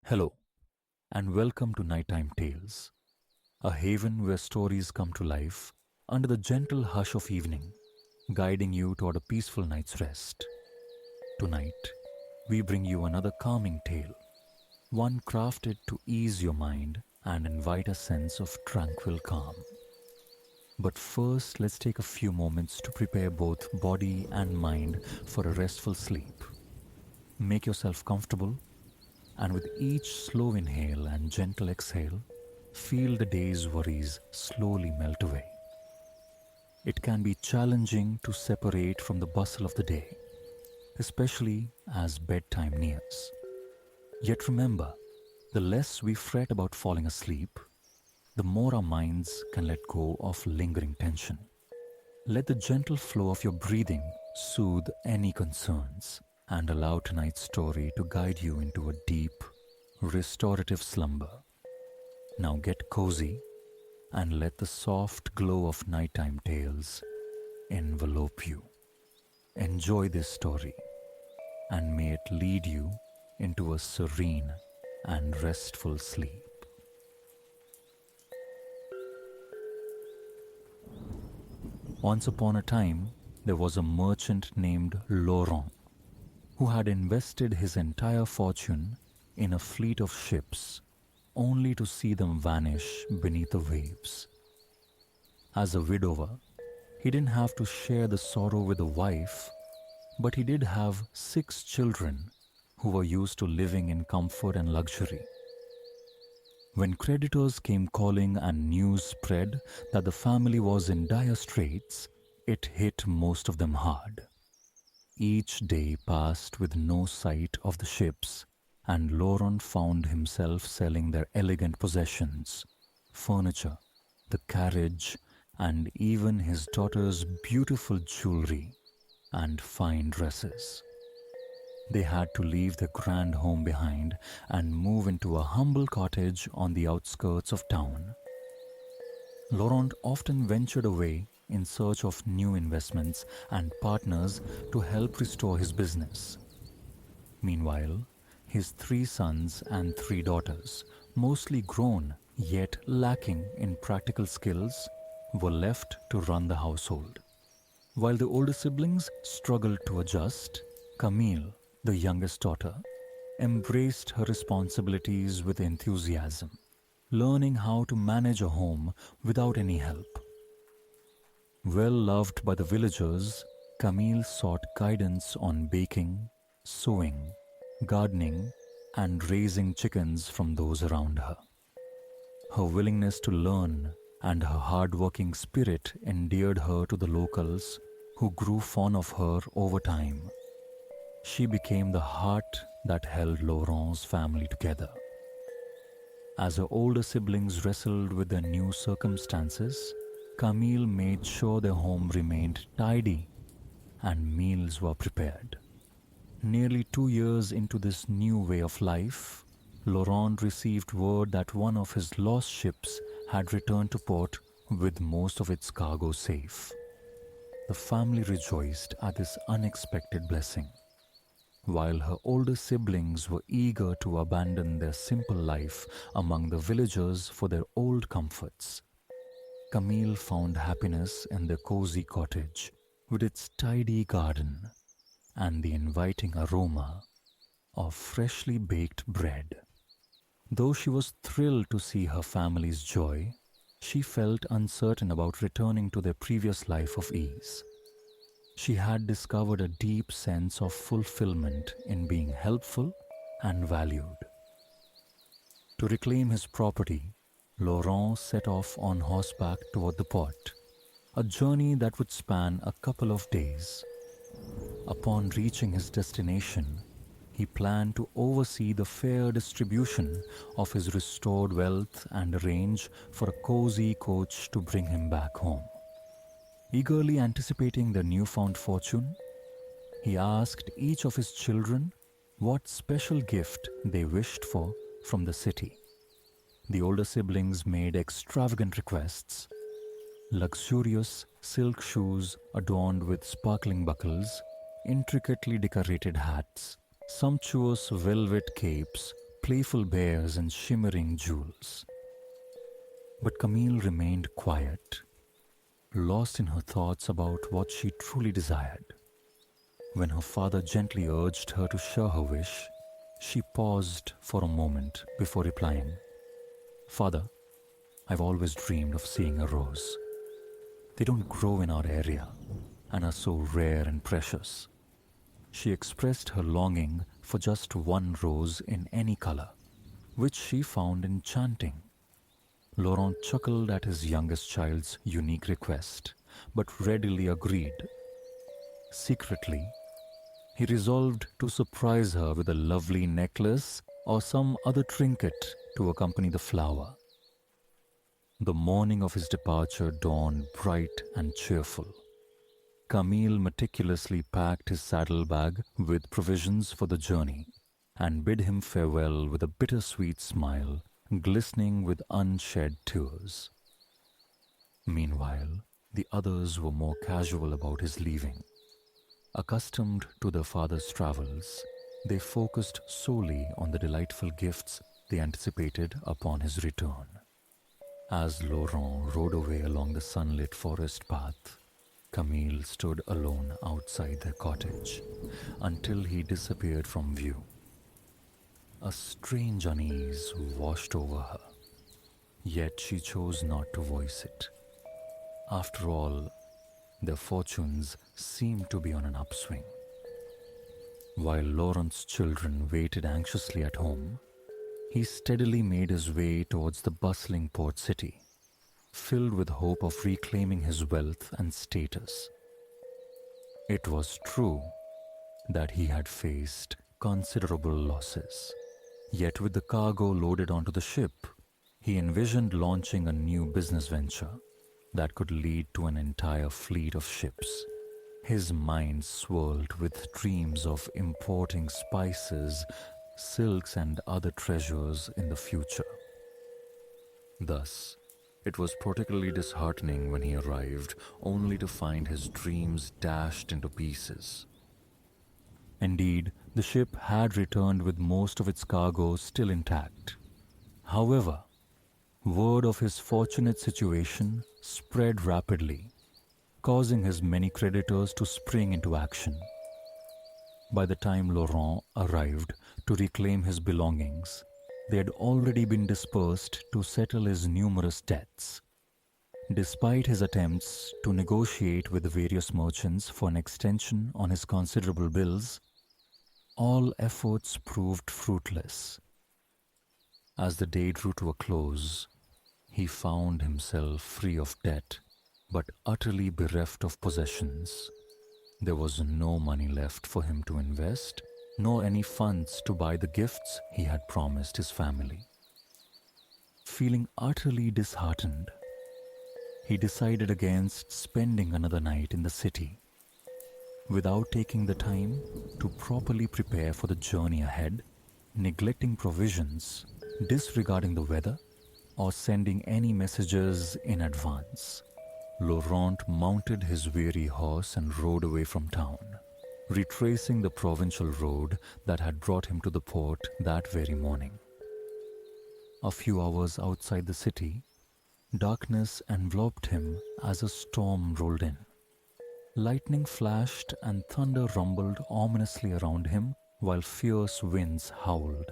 Hello, and welcome to Nighttime Tales, a haven where stories come to life under the gentle hush of evening, guiding you toward a peaceful night's rest. Tonight, we bring you another calming tale, one crafted to ease your mind and invite a sense of tranquil calm. But first, let's take a few moments to prepare both body and mind for a restful sleep. Make yourself comfortable, and with each slow inhale and gentle exhale, feel the day's worries slowly melt away. It can be challenging to separate from the bustle of the day, especially as bedtime nears. Yet remember, the less we fret about falling asleep, the more our minds can let go of lingering tension. Let the gentle flow of your breathing soothe any concerns and allow tonight's story to guide you into a deep, restorative slumber. Now get cozy and let the soft glow of nighttime tales envelope you. Enjoy this story and may it lead you into a serene and restful sleep. Once upon a time, there was a merchant named Laurent who had invested his entire fortune in a fleet of ships only to see them vanish beneath the waves. As a widower, he didn't have to share the sorrow with a wife, but he did have 6 children who were used to living in comfort and luxury. When creditors came calling and news spread that the family was in dire straits, it hit most of them hard. Each day passed with no sight of the ships, and Laurent found himself selling their elegant possessions, furniture, the carriage, and even his daughter's beautiful jewelry and fine dresses. They had to leave their grand home behind and move into a humble cottage on the outskirts of town. Laurent often ventured away in search of new investments and partners to help restore his business. Meanwhile, his 3 sons and 3 daughters, mostly grown yet lacking in practical skills, were left to run the household. While the older siblings struggled to adjust, Camille, the youngest daughter, embraced her responsibilities with enthusiasm, learning how to manage a home without any help. Well loved by the villagers, Camille sought guidance on baking, sewing, gardening, and raising chickens from those around her. Her willingness to learn and her hard-working spirit endeared her to the locals who grew fond of her over time. She became the heart that held Laurent's family together. As her older siblings wrestled with their new circumstances, Camille made sure their home remained tidy and meals were prepared. Nearly 2 years into this new way of life, Laurent received word that one of his lost ships had returned to port with most of its cargo safe. The family rejoiced at this unexpected blessing. While her older siblings were eager to abandon their simple life among the villagers for their old comforts, Camille found happiness in the cozy cottage with its tidy garden and the inviting aroma of freshly baked bread. Though she was thrilled to see her family's joy, she felt uncertain about returning to their previous life of ease. She had discovered a deep sense of fulfillment in being helpful and valued. To reclaim his property, Laurent set off on horseback toward the port, a journey that would span a couple of days. Upon reaching his destination, he planned to oversee the fair distribution of his restored wealth and arrange for a cozy coach to bring him back home. Eagerly anticipating their newfound fortune, he asked each of his children what special gift they wished for from the city. The older siblings made extravagant requests: luxurious silk shoes adorned with sparkling buckles, intricately decorated hats, sumptuous velvet capes, playful bears and shimmering jewels. But Camille remained quiet, lost in her thoughts about what she truly desired. When her father gently urged her to share her wish, she paused for a moment before replying, "Father, I've always dreamed of seeing a rose. They don't grow in our area and are so rare and precious." She expressed her longing for just one rose in any color, which she found enchanting. Laurent chuckled at his youngest child's unique request, but readily agreed. Secretly, he resolved to surprise her with a lovely necklace or some other trinket to accompany the flower. The morning of his departure dawned bright and cheerful. Camille meticulously packed his saddlebag with provisions for the journey and bid him farewell with a bittersweet smile glistening with unshed tears. Meanwhile, the others were more casual about his leaving. Accustomed to their father's travels, they focused solely on the delightful gifts they anticipated upon his return. As Laurent rode away along the sunlit forest path, Camille stood alone outside their cottage until he disappeared from view. A strange unease washed over her, yet she chose not to voice it. After all, their fortunes seemed to be on an upswing. While Laurent's children waited anxiously at home, he steadily made his way towards the bustling port city, filled with hope of reclaiming his wealth and status. It was true that he had faced considerable losses. Yet with the cargo loaded onto the ship, he envisioned launching a new business venture that could lead to an entire fleet of ships. His mind swirled with dreams of importing spices, silks, and other treasures in the future. Thus, it was particularly disheartening when he arrived, only to find his dreams dashed into pieces. Indeed, the ship had returned with most of its cargo still intact. However, word of his fortunate situation spread rapidly, causing his many creditors to spring into action. By the time Laurent arrived to reclaim his belongings, they had already been dispersed to settle his numerous debts. Despite his attempts to negotiate with the various merchants for an extension on his considerable bills, all efforts proved fruitless. As the day drew to a close, he found himself free of debt, but utterly bereft of possessions. There was no money left for him to invest, nor any funds to buy the gifts he had promised his family. Feeling utterly disheartened, he decided against spending another night in the city. Without taking the time to properly prepare for the journey ahead, neglecting provisions, disregarding the weather, or sending any messages in advance, Laurent mounted his weary horse and rode away from town, retracing the provincial road that had brought him to the port that very morning. A few hours outside the city, darkness enveloped him as a storm rolled in. Lightning flashed and thunder rumbled ominously around him while fierce winds howled,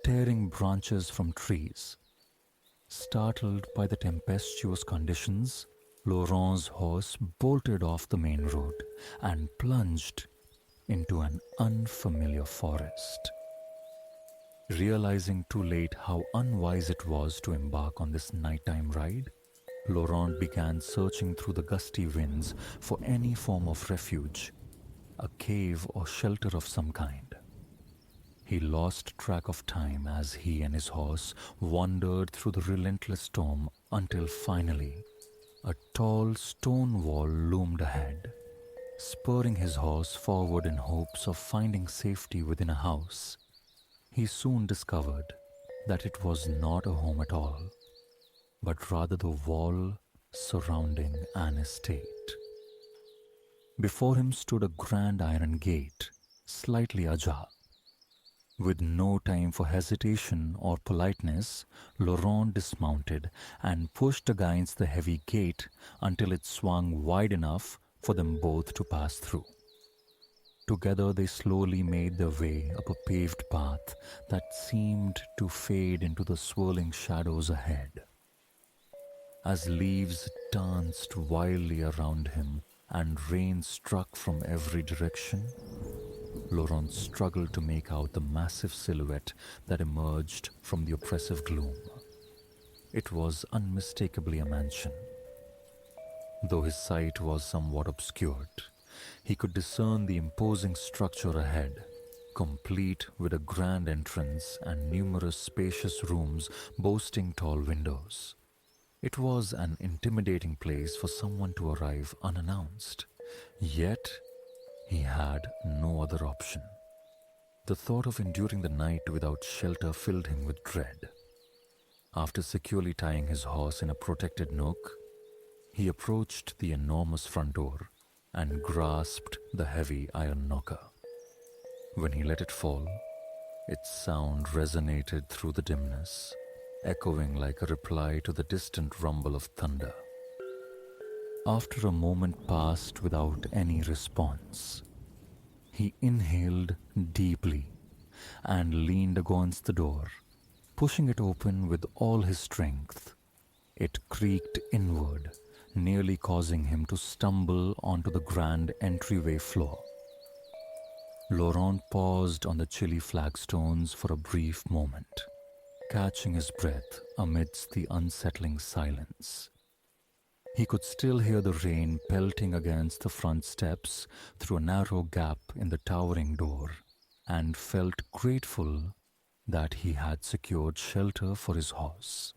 tearing branches from trees. Startled by the tempestuous conditions, Laurent's horse bolted off the main road and plunged into an unfamiliar forest. Realizing too late how unwise it was to embark on this nighttime ride, Laurent began searching through the gusty winds for any form of refuge, a cave or shelter of some kind. He lost track of time as he and his horse wandered through the relentless storm until finally a tall stone wall loomed ahead. Spurring his horse forward in hopes of finding safety within a house, he soon discovered that it was not a home at all, but rather the wall surrounding an estate. Before him stood a grand iron gate, slightly ajar. With no time for hesitation or politeness, Laurent dismounted and pushed against the heavy gate until it swung wide enough for them both to pass through. Together they slowly made their way up a paved path that seemed to fade into the swirling shadows ahead. As leaves danced wildly around him and rain struck from every direction, Laurent struggled to make out the massive silhouette that emerged from the oppressive gloom. It was unmistakably a mansion. Though his sight was somewhat obscured, he could discern the imposing structure ahead, complete with a grand entrance and numerous spacious rooms boasting tall windows. It was an intimidating place for someone to arrive unannounced, yet he had no other option. The thought of enduring the night without shelter filled him with dread. After securely tying his horse in a protected nook, he approached the enormous front door and grasped the heavy iron knocker. When he let it fall, its sound resonated through the dimness, echoing like a reply to the distant rumble of thunder. After a moment passed without any response, he inhaled deeply and leaned against the door, pushing it open with all his strength. It creaked inward, nearly causing him to stumble onto the grand entryway floor. Laurent paused on the chilly flagstones for a brief moment, catching his breath amidst the unsettling silence. He could still hear the rain pelting against the front steps through a narrow gap in the towering door, and felt grateful that he had secured shelter for his horse.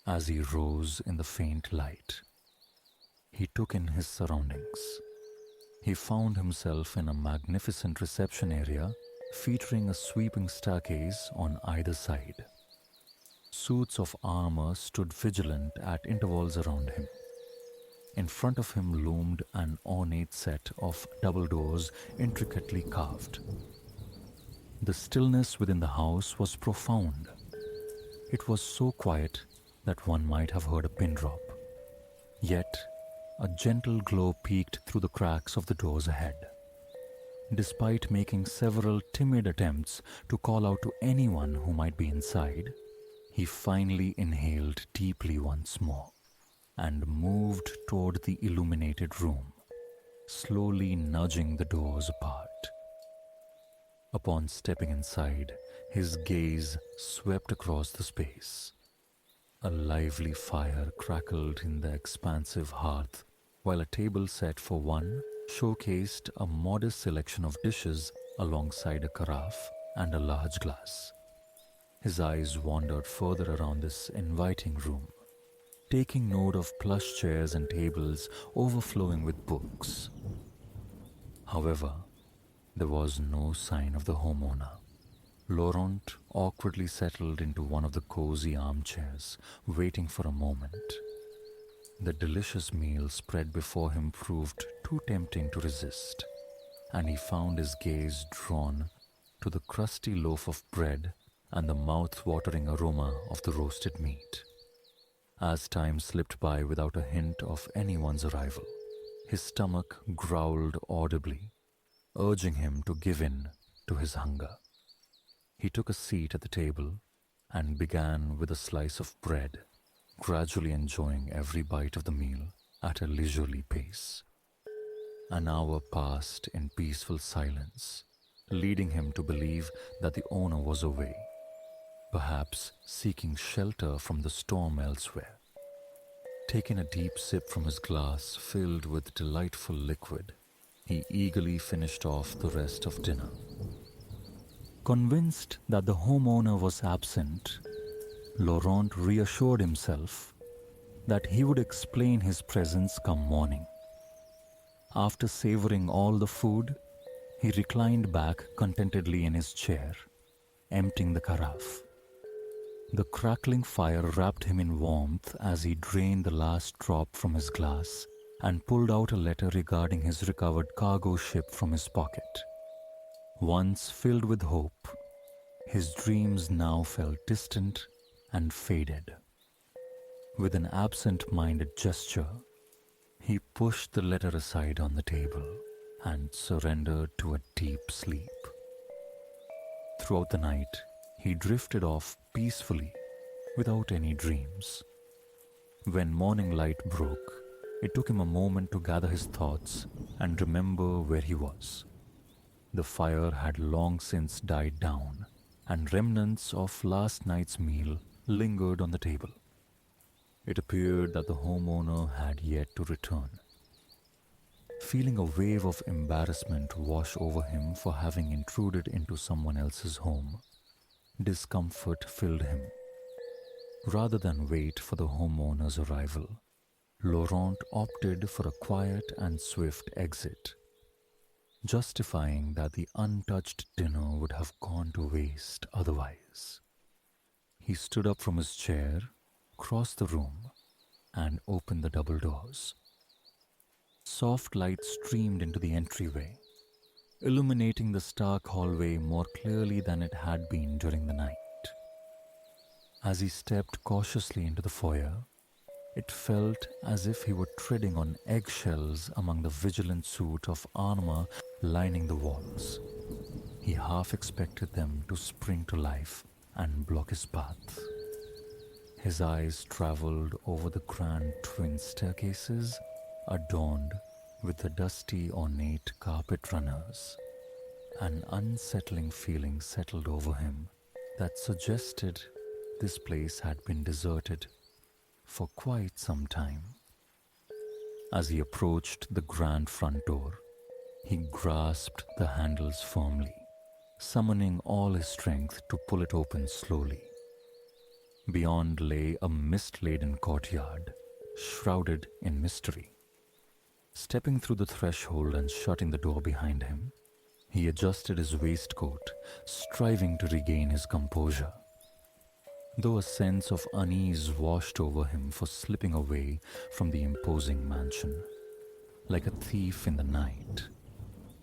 As he rose in the faint light, he took in his surroundings. He found himself in a magnificent reception area featuring a sweeping staircase on either side. Suits of armor stood vigilant at intervals around him. In front of him loomed an ornate set of double doors intricately carved. The stillness within the house was profound. It was so quiet that one might have heard a pin drop. Yet, a gentle glow peeked through the cracks of the doors ahead. Despite making several timid attempts to call out to anyone who might be inside, he finally inhaled deeply once more and moved toward the illuminated room, slowly nudging the doors apart. Upon stepping inside, his gaze swept across the space. A lively fire crackled in the expansive hearth, while a table set for one showcased a modest selection of dishes alongside a carafe and a large glass. His eyes wandered further around this inviting room, taking note of plush chairs and tables overflowing with books. However, there was no sign of the homeowner. Laurent awkwardly settled into one of the cozy armchairs, waiting for a moment. The delicious meal spread before him proved too tempting to resist, and he found his gaze drawn to the crusty loaf of bread and the mouth-watering aroma of the roasted meat. As time slipped by without a hint of anyone's arrival, his stomach growled audibly, urging him to give in to his hunger. He took a seat at the table and began with a slice of bread, gradually enjoying every bite of the meal at a leisurely pace. An hour passed in peaceful silence, leading him to believe that the owner was away, perhaps seeking shelter from the storm elsewhere. Taking a deep sip from his glass filled with delightful liquid, he eagerly finished off the rest of dinner. Convinced that the homeowner was absent, Laurent reassured himself that he would explain his presence come morning. After savoring all the food, he reclined back contentedly in his chair, emptying the carafe. The crackling fire wrapped him in warmth as he drained the last drop from his glass and pulled out a letter regarding his recovered cargo ship from his pocket. Once filled with hope, his dreams now felt distant and faded. With an absent-minded gesture, he pushed the letter aside on the table and surrendered to a deep sleep. Throughout the night, he drifted off peacefully without any dreams. When morning light broke, it took him a moment to gather his thoughts and remember where he was. The fire had long since died down, and remnants of last night's meal lingered on the table. It appeared that the homeowner had yet to return. Feeling a wave of embarrassment wash over him for having intruded into someone else's home, discomfort filled him. Rather than wait for the homeowner's arrival, Laurent opted for a quiet and swift exit, justifying that the untouched dinner would have gone to waste otherwise. He stood up from his chair, crossed the room, and opened the double doors. Soft light streamed into the entryway, illuminating the stark hallway more clearly than it had been during the night. As he stepped cautiously into the foyer, it felt as if he were treading on eggshells among the vigilant suit of armor lining the walls. He half expected them to spring to life and block his path. His eyes traveled over the grand twin staircases adorned with the dusty, ornate carpet runners. An unsettling feeling settled over him that suggested this place had been deserted for quite some time. As he approached the grand front door, he grasped the handles firmly, summoning all his strength to pull it open slowly. Beyond lay a mist-laden courtyard, shrouded in mystery. Stepping through the threshold and shutting the door behind him, he adjusted his waistcoat, striving to regain his composure. Though a sense of unease washed over him for slipping away from the imposing mansion, like a thief in the night,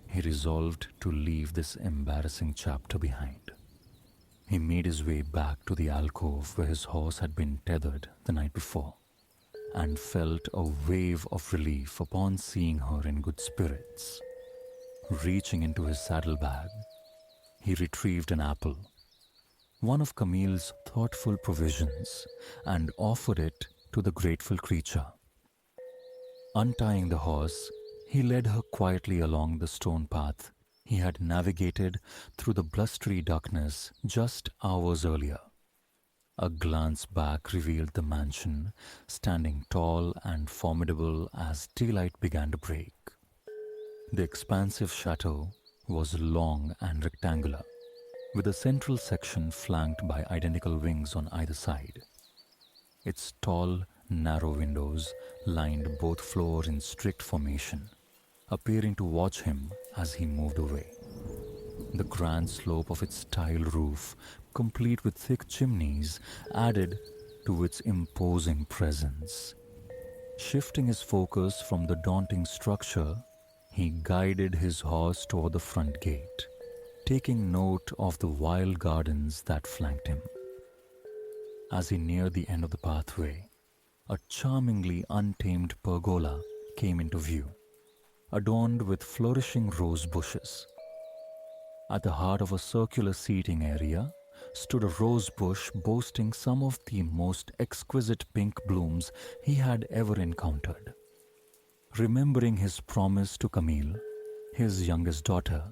he resolved to leave this embarrassing chapter behind. He made his way back to the alcove where his horse had been tethered the night before, and felt a wave of relief upon seeing her in good spirits. Reaching into his saddlebag, he retrieved an apple, one of Camille's thoughtful provisions, and offered it to the grateful creature. Untying the horse, he led her quietly along the stone path he had navigated through the blustery darkness just hours earlier. A glance back revealed the mansion, standing tall and formidable as daylight began to break. The expansive chateau was long and rectangular, with a central section flanked by identical wings on either side. Its tall, narrow windows lined both floors in strict formation, appearing to watch him as he moved away. The grand slope of its tile roof, complete with thick chimneys, added to its imposing presence. Shifting his focus from the daunting structure, he guided his horse toward the front gate, taking note of the wild gardens that flanked him. As he neared the end of the pathway, a charmingly untamed pergola came into view, adorned with flourishing rose bushes. At the heart of a circular seating area stood a rose bush boasting some of the most exquisite pink blooms he had ever encountered. Remembering his promise to Camille, his youngest daughter,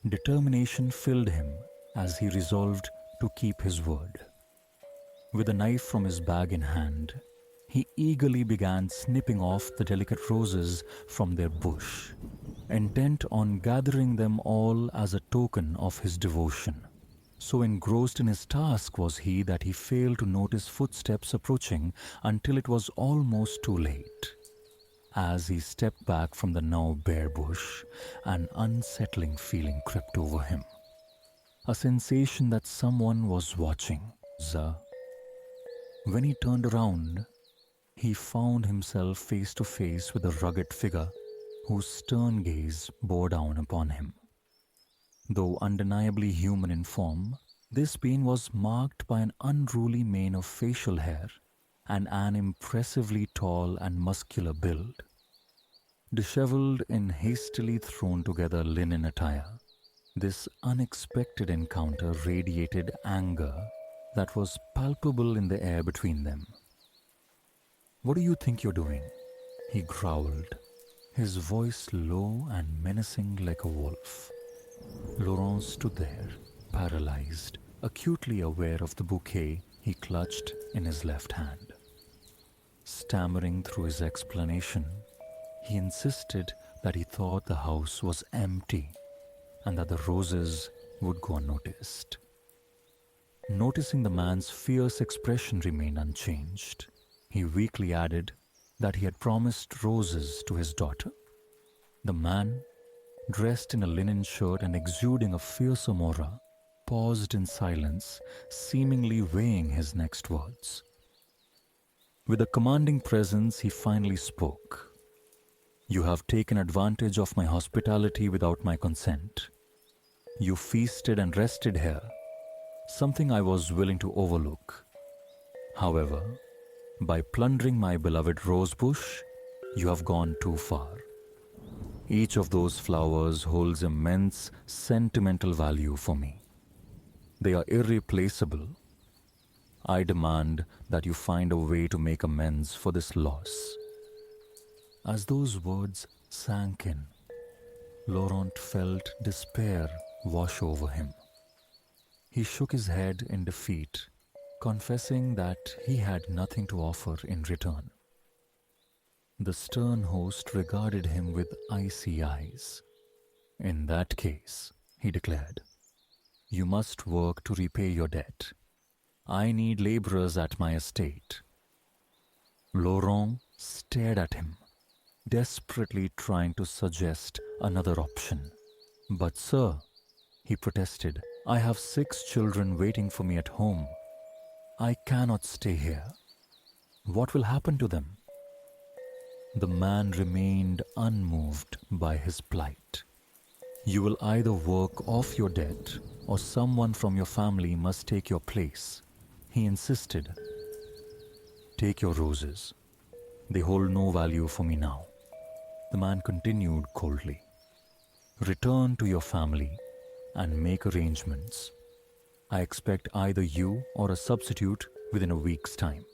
determination filled him as he resolved to keep his word. With a knife from his bag in hand, he eagerly began snipping off the delicate roses from their bush, intent on gathering them all as a token of his devotion. So engrossed in his task was he that he failed to notice footsteps approaching until it was almost too late. As he stepped back from the now bare bush, an unsettling feeling crept over him. A sensation that someone was watching. When he turned around, he found himself face to face with a rugged figure whose stern gaze bore down upon him. Though undeniably human in form, this being was marked by an unruly mane of facial hair and an impressively tall and muscular build. Disheveled in hastily thrown together linen attire, this unexpected encounter radiated anger that was palpable in the air between them. "What do you think you're doing?" he growled, his voice low and menacing like a wolf. Laurent stood there, paralyzed, acutely aware of the bouquet he clutched in his left hand. Stammering through his explanation, he insisted that he thought the house was empty and that the roses would go unnoticed. Noticing the man's fierce expression remained unchanged, he weakly added that he had promised roses to his daughter. The man, dressed in a linen shirt and exuding a fearsome aura, paused in silence, seemingly weighing his next words. With a commanding presence, he finally spoke. "You have taken advantage of my hospitality without my consent. You feasted and rested here, something I was willing to overlook. However, by plundering my beloved rosebush, you have gone too far. Each of those flowers holds immense sentimental value for me. They are irreplaceable. I demand that you find a way to make amends for this loss." As those words sank in, Laurent felt despair wash over him. He shook his head in defeat, confessing that he had nothing to offer in return. The stern host regarded him with icy eyes. "In that case," he declared, "you must work to repay your debt. I need laborers at my estate." Laurent stared at him, desperately trying to suggest another option. "But sir," he protested, "I have 6 children waiting for me at home. I cannot stay here. What will happen to them?" The man remained unmoved by his plight. "You will either work off your debt or someone from your family must take your place," he insisted. "Take your roses. They hold no value for me now," the man continued coldly. "Return to your family and make arrangements. I expect either you or a substitute within a week's time.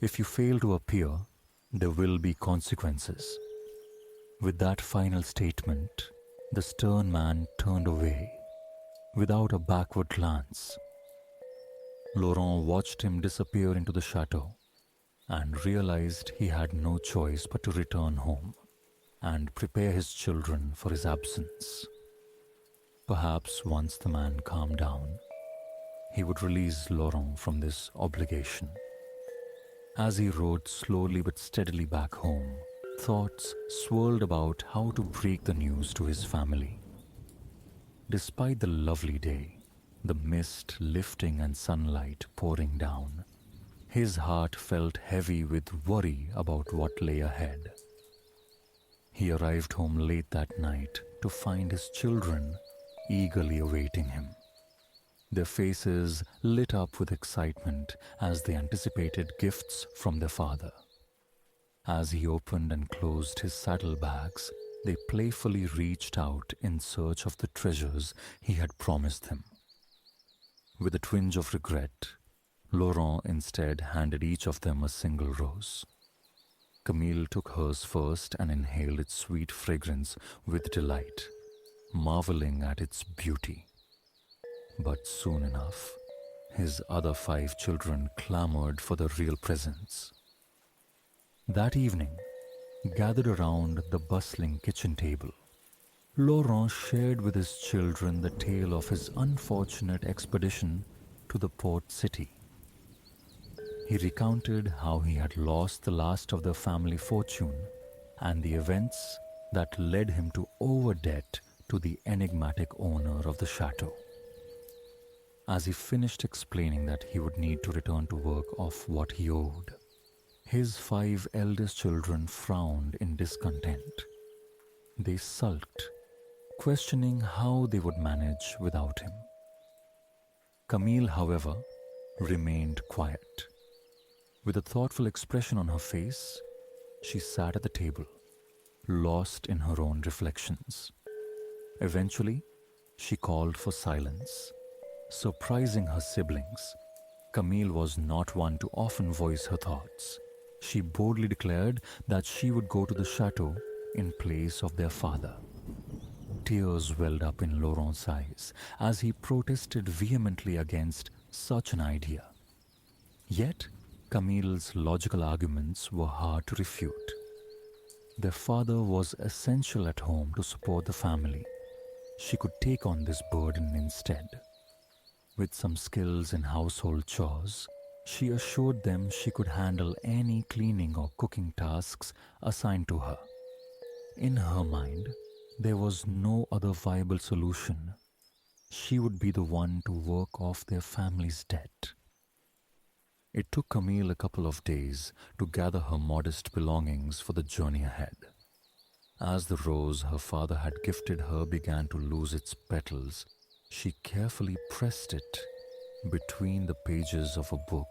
If you fail to appear, there will be consequences." With that final statement, the stern man turned away, without a backward glance. Laurent watched him disappear into the chateau and realized he had no choice but to return home and prepare his children for his absence. Perhaps once the man calmed down, he would release Laurent from this obligation. As he rode slowly but steadily back home, thoughts swirled about how to break the news to his family. Despite the lovely day, the mist lifting and sunlight pouring down, his heart felt heavy with worry about what lay ahead. He arrived home late that night to find his children eagerly awaiting him. Their faces lit up with excitement as they anticipated gifts from their father. As he opened and closed his saddlebags, they playfully reached out in search of the treasures he had promised them. With a twinge of regret, Laurent instead handed each of them a single rose. Camille took hers first and inhaled its sweet fragrance with delight, marveling at its beauty. But soon enough, his other 5 children clamored for the real presents. That evening, gathered around the bustling kitchen table, Laurent shared with his children the tale of his unfortunate expedition to the port city. He recounted how he had lost the last of the family fortune and the events that led him to owe a debt to the enigmatic owner of the chateau. As he finished explaining that he would need to return to work off what he owed, his 5 eldest children frowned in discontent. They sulked, questioning how they would manage without him. Camille, however, remained quiet. With a thoughtful expression on her face, she sat at the table, lost in her own reflections. Eventually, she called for silence. Surprising her siblings, Camille was not one to often voice her thoughts. She boldly declared that she would go to the chateau in place of their father. Tears welled up in Laurent's eyes as he protested vehemently against such an idea. Yet, Camille's logical arguments were hard to refute. Their father was essential at home to support the family. She could take on this burden instead. With some skills in household chores, she assured them she could handle any cleaning or cooking tasks assigned to her. In her mind, there was no other viable solution. She would be the one to work off their family's debt. It took Camille a couple of days to gather her modest belongings for the journey ahead. As the rose her father had gifted her began to lose its petals, she carefully pressed it between the pages of a book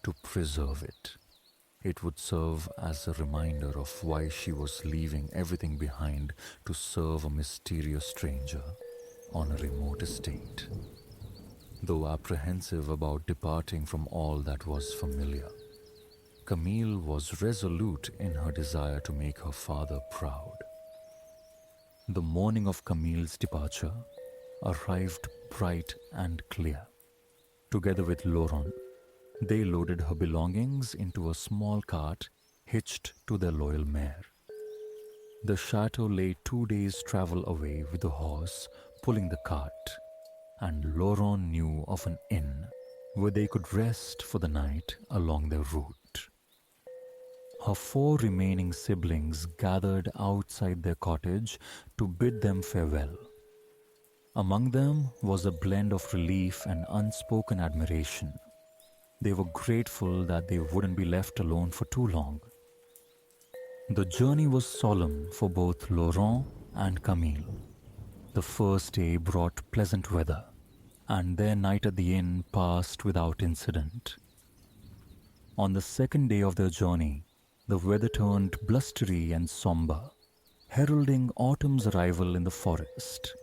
to preserve it. It would serve as a reminder of why she was leaving everything behind to serve a mysterious stranger on a remote estate. Though apprehensive about departing from all that was familiar, Camille was resolute in her desire to make her father proud. The morning of Camille's departure arrived bright and clear. Together with Laurent, they loaded her belongings into a small cart hitched to their loyal mare. The chateau lay 2 days' travel away with the horse pulling the cart, and Laurent knew of an inn where they could rest for the night along their route. Her 4 remaining siblings gathered outside their cottage to bid them farewell. Among them was a blend of relief and unspoken admiration. They were grateful that they wouldn't be left alone for too long. The journey was solemn for both Laurent and Camille. The first day brought pleasant weather, and their night at the inn passed without incident. On the second day of their journey, the weather turned blustery and somber, heralding autumn's arrival in the forest.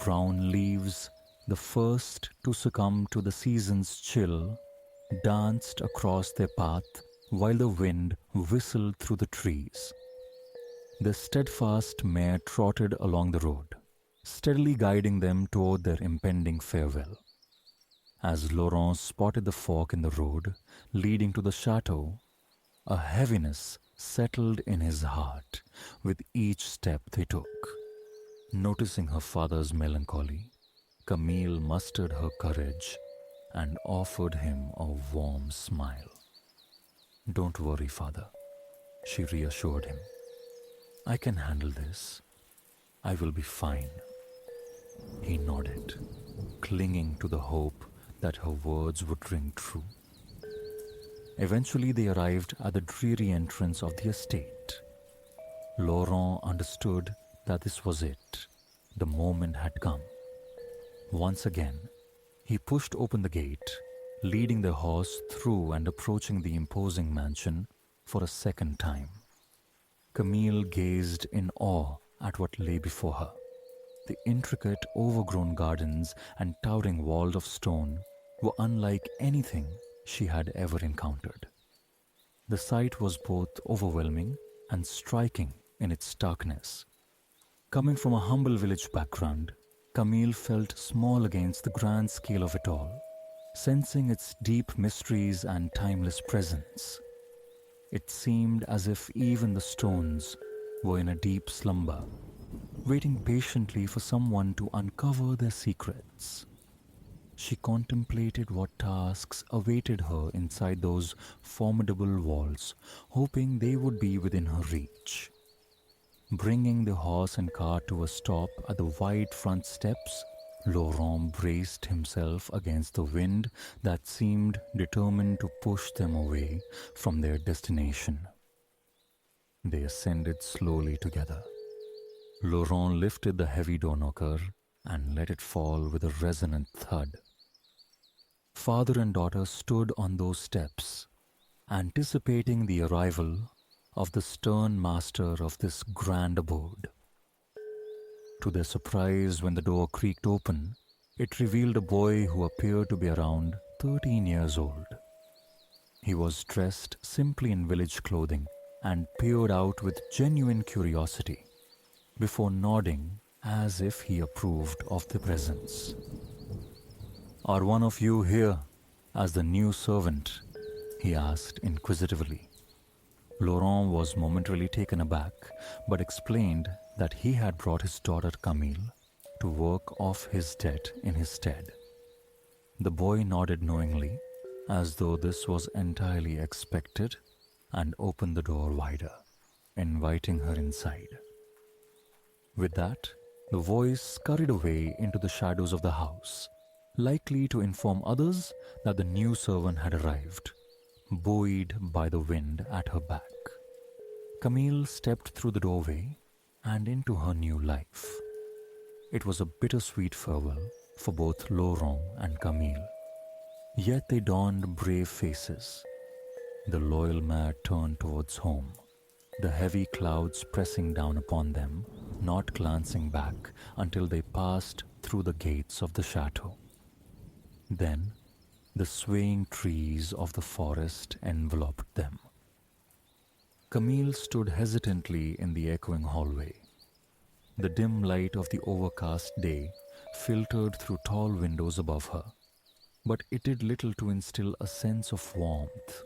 Brown leaves, the first to succumb to the season's chill, danced across their path while the wind whistled through the trees. The steadfast mare trotted along the road, steadily guiding them toward their impending farewell. As Laurent spotted the fork in the road leading to the chateau, a heaviness settled in his heart with each step they took. Noticing her father's melancholy, Camille mustered her courage and offered him a warm smile. "Don't worry, father," she reassured him. "I can handle this. I will be fine." He nodded, clinging to the hope that her words would ring true. Eventually, they arrived at the dreary entrance of the estate. Laurent understood that this was it. The moment had come. Once again, he pushed open the gate, leading the horse through and approaching the imposing mansion for a second time. Camille gazed in awe at what lay before her. The intricate, overgrown gardens and towering walls of stone were unlike anything she had ever encountered. The sight was both overwhelming and striking in its starkness. Coming from a humble village background, Camille felt small against the grand scale of it all, sensing its deep mysteries and timeless presence. It seemed as if even the stones were in a deep slumber, waiting patiently for someone to uncover their secrets. She contemplated what tasks awaited her inside those formidable walls, hoping they would be within her reach. Bringing the horse and cart to a stop at the wide front steps, Laurent braced himself against the wind that seemed determined to push them away from their destination. They ascended slowly together, Laurent lifted the heavy door knocker and let it fall with a resonant thud. Father and daughter stood on those steps, anticipating the arrival of the stern master of this grand abode. To their surprise, when the door creaked open, it revealed a boy who appeared to be around 13 years old. He was dressed simply in village clothing and peered out with genuine curiosity before nodding as if he approved of the presence. "Are one of you here as the new servant?" he asked inquisitively. Laurent was momentarily taken aback, but explained that he had brought his daughter Camille to work off his debt in his stead. The boy nodded knowingly, as though this was entirely expected, and opened the door wider, inviting her inside. With that, the voice scurried away into the shadows of the house, likely to inform others that the new servant had arrived, buoyed by the wind at her back. Camille stepped through the doorway and into her new life. It was a bittersweet farewell for both Laurent and Camille. Yet they donned brave faces. The loyal mare turned towards home, the heavy clouds pressing down upon them, not glancing back until they passed through the gates of the chateau. Then, the swaying trees of the forest enveloped them. Camille stood hesitantly in the echoing hallway. The dim light of the overcast day filtered through tall windows above her, but it did little to instill a sense of warmth.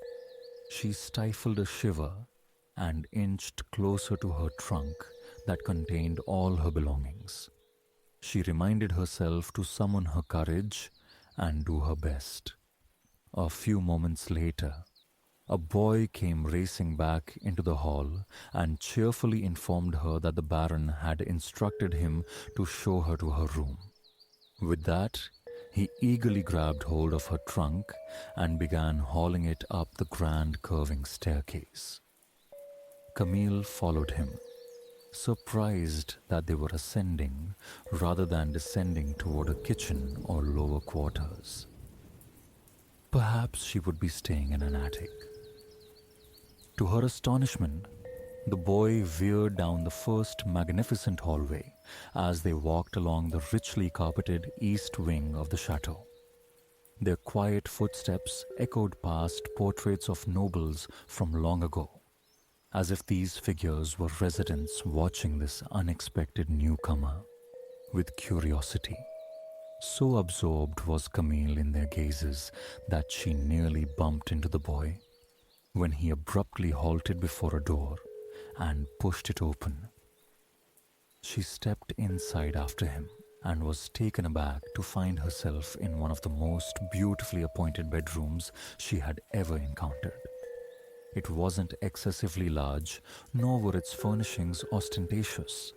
She stifled a shiver and inched closer to her trunk that contained all her belongings. She reminded herself to summon her courage and do her best. A few moments later, a boy came racing back into the hall and cheerfully informed her that the Baron had instructed him to show her to her room. With that, he eagerly grabbed hold of her trunk and began hauling it up the grand curving staircase. Camille followed him, surprised that they were ascending rather than descending toward a kitchen or lower quarters. Perhaps she would be staying in an attic. To her astonishment, the boy veered down the first magnificent hallway as they walked along the richly carpeted east wing of the chateau. Their quiet footsteps echoed past portraits of nobles from long ago, as if these figures were residents watching this unexpected newcomer with curiosity. So absorbed was Camille in their gazes that she nearly bumped into the boy when he abruptly halted before a door and pushed it open. She stepped inside after him and was taken aback to find herself in one of the most beautifully appointed bedrooms she had ever encountered. It wasn't excessively large, nor were its furnishings ostentatious.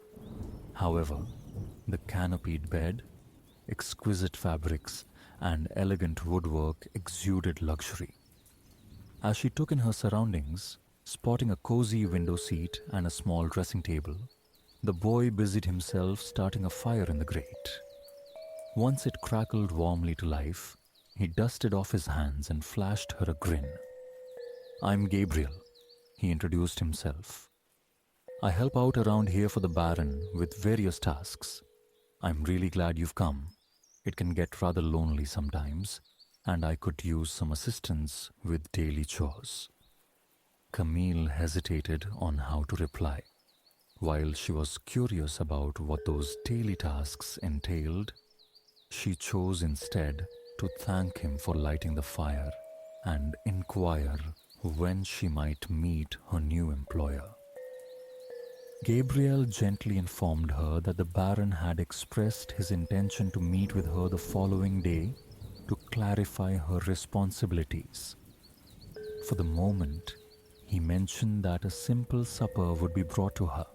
However, the canopied bed, exquisite fabrics, and elegant woodwork exuded luxury. As she took in her surroundings, spotting a cozy window seat and a small dressing table, the boy busied himself starting a fire in the grate. Once it crackled warmly to life, he dusted off his hands and flashed her a grin. "I'm Gabriel," he introduced himself. "I help out around here for the Baron with various tasks. I'm really glad you've come. It can get rather lonely sometimes, and I could use some assistance with daily chores." Camille hesitated on how to reply. While she was curious about what those daily tasks entailed, she chose instead to thank him for lighting the fire and inquire when she might meet her new employer. Gabriel gently informed her that the Baron had expressed his intention to meet with her the following day to clarify her responsibilities. For the moment, he mentioned that a simple supper would be brought to her,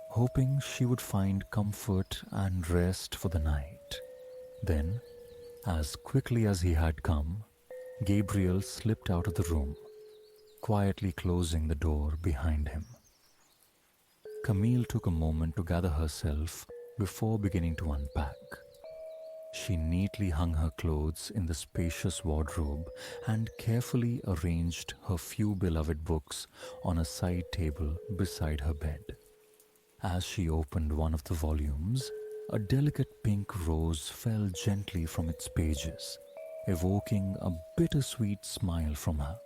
hoping she would find comfort and rest for the night. Then, as quickly as he had come, Gabriel slipped out of the room, quietly closing the door behind him. Camille took a moment to gather herself before beginning to unpack. She neatly hung her clothes in the spacious wardrobe and carefully arranged her few beloved books on a side table beside her bed. As she opened one of the volumes, a delicate pink rose fell gently from its pages, evoking a bittersweet smile from her.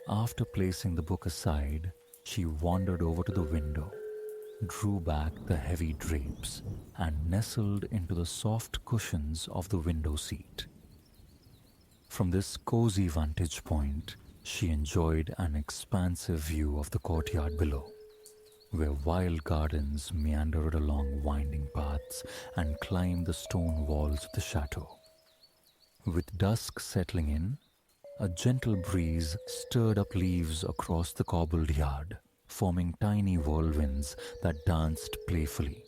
After placing the book aside, she wandered over to the window, drew back the heavy drapes, and nestled into the soft cushions of the window seat. From this cozy vantage point, she enjoyed an expansive view of the courtyard below, where wild gardens meandered along winding paths and climbed the stone walls of the chateau. With dusk settling in, a gentle breeze stirred up leaves across the cobbled yard, forming tiny whirlwinds that danced playfully.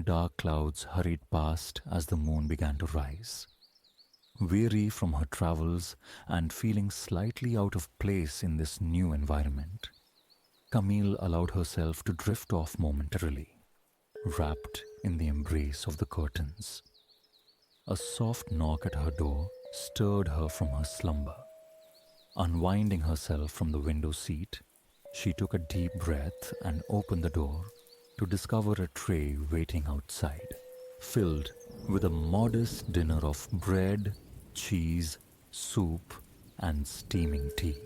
Dark clouds hurried past as the moon began to rise. Weary from her travels and feeling slightly out of place in this new environment, Camille allowed herself to drift off momentarily, wrapped in the embrace of the curtains. A soft knock at her door stirred her from her slumber. Unwinding herself from the window seat, she took a deep breath and opened the door to discover a tray waiting outside, filled with a modest dinner of bread, cheese, soup, and steaming tea.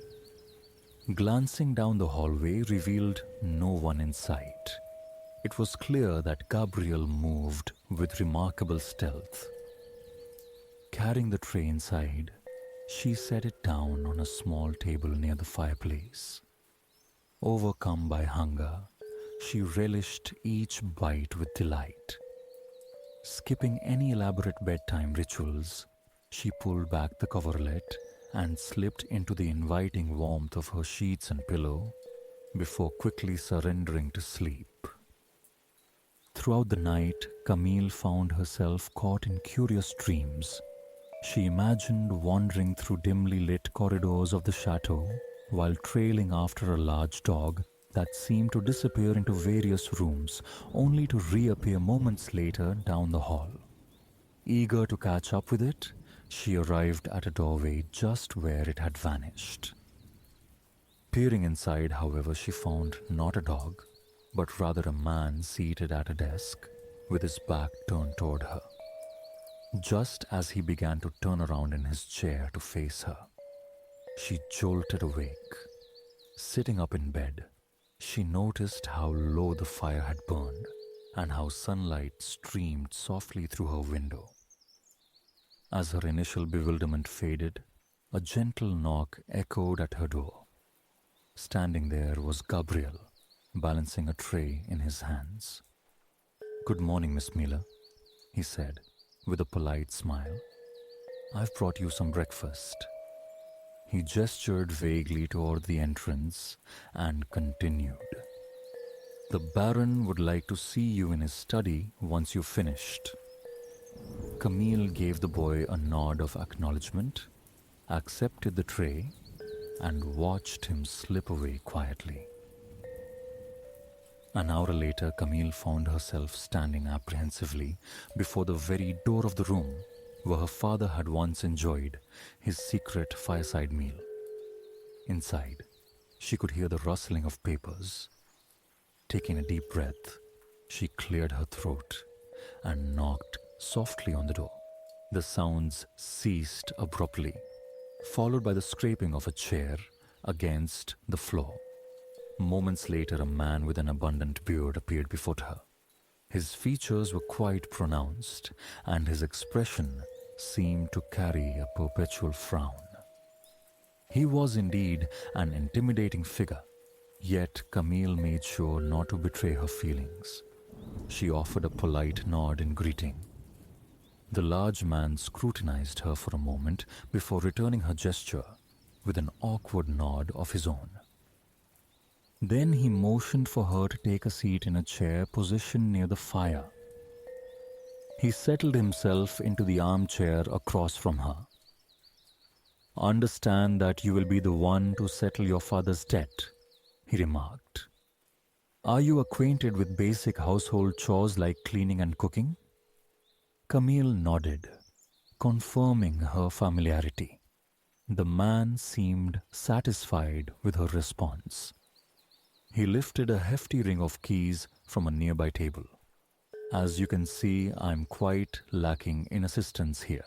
Glancing down the hallway revealed no one in sight. It was clear that Gabriel moved with remarkable stealth. Carrying the tray inside, she set it down on a small table near the fireplace. Overcome by hunger, she relished each bite with delight. Skipping any elaborate bedtime rituals, she pulled back the coverlet and slipped into the inviting warmth of her sheets and pillow before quickly surrendering to sleep. Throughout the night, Camille found herself caught in curious dreams. She imagined wandering through dimly lit corridors of the chateau while trailing after a large dog that seemed to disappear into various rooms only to reappear moments later down the hall. Eager to catch up with it, she arrived at a doorway just where it had vanished. Peering inside, however, she found not a dog, but rather a man seated at a desk with his back turned toward her. Just as he began to turn around in his chair to face her, she jolted awake. Sitting up in bed, she noticed how low the fire had burned and how sunlight streamed softly through her window. As her initial bewilderment faded, a gentle knock echoed at her door. Standing there was Gabriel, balancing a tray in his hands. "Good morning, Miss Miller," he said, with a polite smile. "I've brought you some breakfast." He gestured vaguely toward the entrance and continued. "The Baron would like to see you in his study once you've finished." Camille gave the boy a nod of acknowledgement, accepted the tray, and watched him slip away quietly. An hour later, Camille found herself standing apprehensively before the very door of the room where her father had once enjoyed his secret fireside meal. Inside, she could hear the rustling of papers. Taking a deep breath, she cleared her throat and knocked softly on the door. The sounds ceased abruptly, followed by the scraping of a chair against the floor. Moments later, a man with an abundant beard appeared before her. His features were quite pronounced, and his expression seemed to carry a perpetual frown. He was indeed an intimidating figure, yet Camille made sure not to betray her feelings. She offered a polite nod in greeting. The large man scrutinized her for a moment before returning her gesture with an awkward nod of his own. Then he motioned for her to take a seat in a chair positioned near the fire. He settled himself into the armchair across from her. "Understand that you will be the one to settle your father's debt," he remarked. Are you acquainted with basic household chores like cleaning and cooking? Camille nodded, confirming her familiarity. The man seemed satisfied with her response. He lifted a hefty ring of keys from a nearby table. As you can see, I'm quite lacking in assistance here,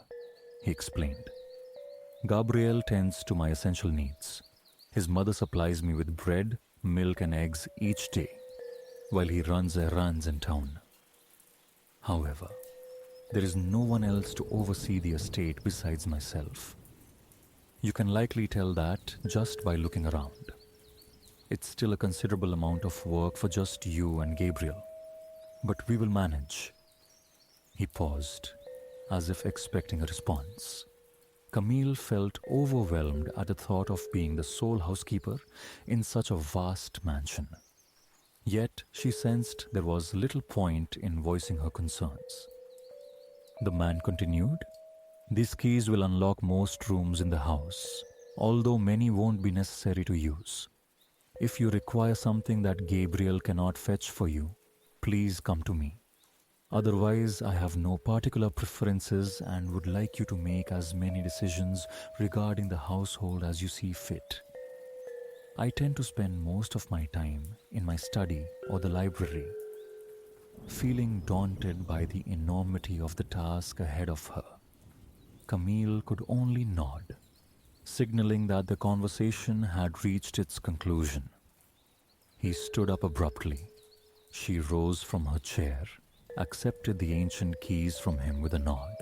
he explained. Gabriel tends to my essential needs. His mother supplies me with bread, milk, and eggs each day, while he runs errands in town. However, there is no one else to oversee the estate besides myself. You can likely tell that just by looking around. It's still a considerable amount of work for just you and Gabriel, but we will manage. He paused, as if expecting a response. Camille felt overwhelmed at the thought of being the sole housekeeper in such a vast mansion. Yet she sensed there was little point in voicing her concerns. The man continued, "These keys will unlock most rooms in the house, although many won't be necessary to use. If you require something that Gabriel cannot fetch for you, please come to me. Otherwise, I have no particular preferences and would like you to make as many decisions regarding the household as you see fit. I tend to spend most of my time in my study or the library." Feeling daunted by the enormity of the task ahead of her, Camille could only nod, signaling that the conversation had reached its conclusion. He stood up abruptly. She rose from her chair, accepted the ancient keys from him with a nod,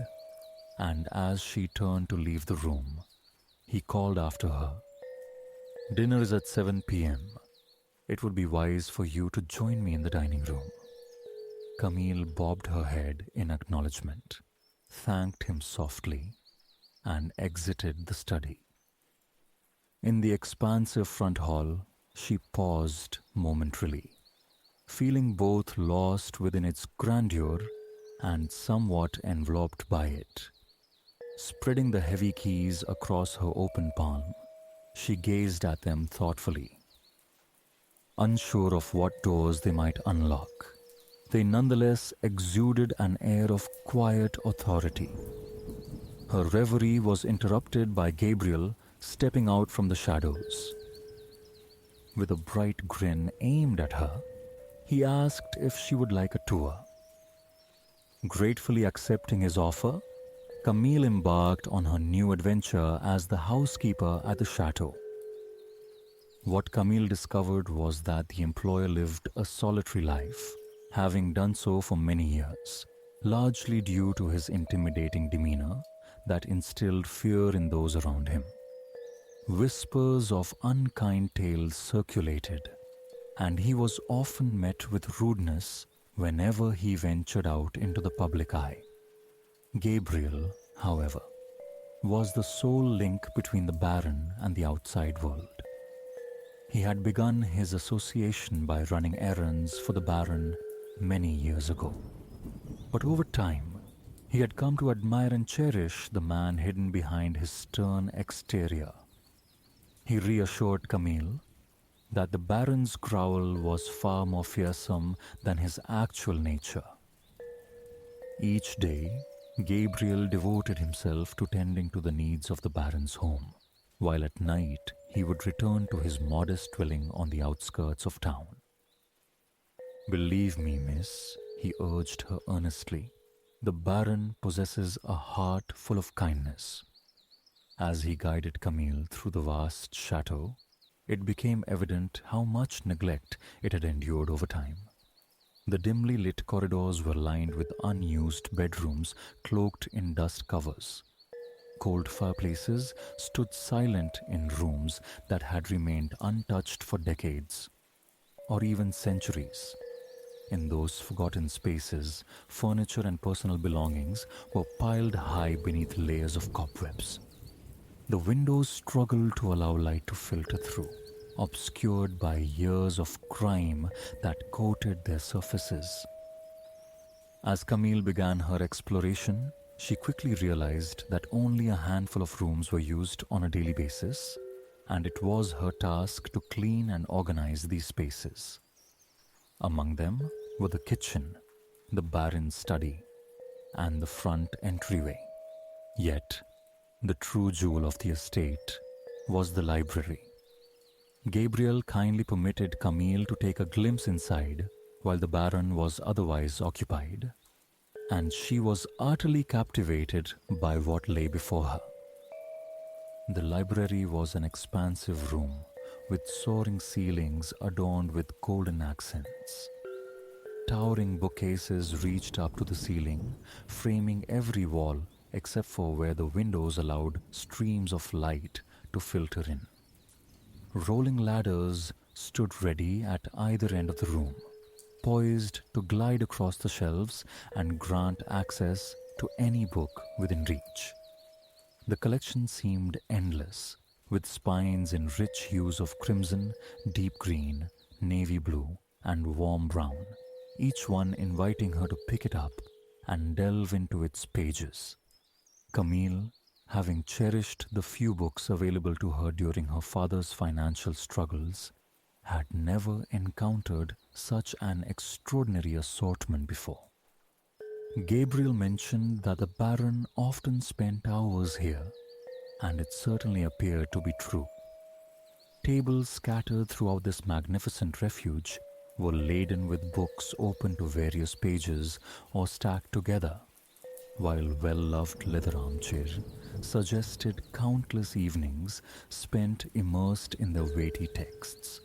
and as she turned to leave the room, he called after her, "Dinner is at 7 p.m. It would be wise for you to join me in the dining room." Camille bobbed her head in acknowledgement, thanked him softly, and exited the study. In the expansive front hall, she paused momentarily, feeling both lost within its grandeur and somewhat enveloped by it. Spreading the heavy keys across her open palm, she gazed at them thoughtfully. Unsure of what doors they might unlock, they nonetheless exuded an air of quiet authority. Her reverie was interrupted by Gabriel stepping out from the shadows. With a bright grin aimed at her, he asked if she would like a tour. Gratefully accepting his offer, Camille embarked on her new adventure as the housekeeper at the chateau. What Camille discovered was that the employer lived a solitary life, having done so for many years, largely due to his intimidating demeanor that instilled fear in those around him. Whispers of unkind tales circulated, and he was often met with rudeness whenever he ventured out into the public eye. Gabriel, however, was the sole link between the Baron and the outside world. He had begun his association by running errands for the Baron many years ago. But over time, he had come to admire and cherish the man hidden behind his stern exterior. He reassured Camille that the Baron's growl was far more fearsome than his actual nature. Each day, Gabriel devoted himself to tending to the needs of the Baron's home, while at night he would return to his modest dwelling on the outskirts of town. "Believe me, miss," he urged her earnestly, "the Baron possesses a heart full of kindness." As he guided Camille through the vast chateau, it became evident how much neglect it had endured over time. The dimly lit corridors were lined with unused bedrooms cloaked in dust covers. Cold fireplaces stood silent in rooms that had remained untouched for decades, or even centuries. In those forgotten spaces, furniture and personal belongings were piled high beneath layers of cobwebs. The windows struggled to allow light to filter through, obscured by years of grime that coated their surfaces. As Camille began her exploration, she quickly realized that only a handful of rooms were used on a daily basis, and it was her task to clean and organize these spaces. Among them were the kitchen, the Baron's study, and the front entryway. Yet, the true jewel of the estate was the library. Gabriel kindly permitted Camille to take a glimpse inside while the Baron was otherwise occupied, and she was utterly captivated by what lay before her. The library was an expansive room with soaring ceilings adorned with golden accents. Towering bookcases reached up to the ceiling, framing every wall except for where the windows allowed streams of light to filter in. Rolling ladders stood ready at either end of the room, poised to glide across the shelves and grant access to any book within reach. The collection seemed endless, with spines in rich hues of crimson, deep green, navy blue, and warm brown, each one inviting her to pick it up and delve into its pages. Camille, having cherished the few books available to her during her father's financial struggles, had never encountered such an extraordinary assortment before. Gabriel mentioned that the Baron often spent hours here, and it certainly appeared to be true. Tables scattered throughout this magnificent refuge were laden with books open to various pages or stacked together, while well-loved leather armchair suggested countless evenings spent immersed in the weighty texts.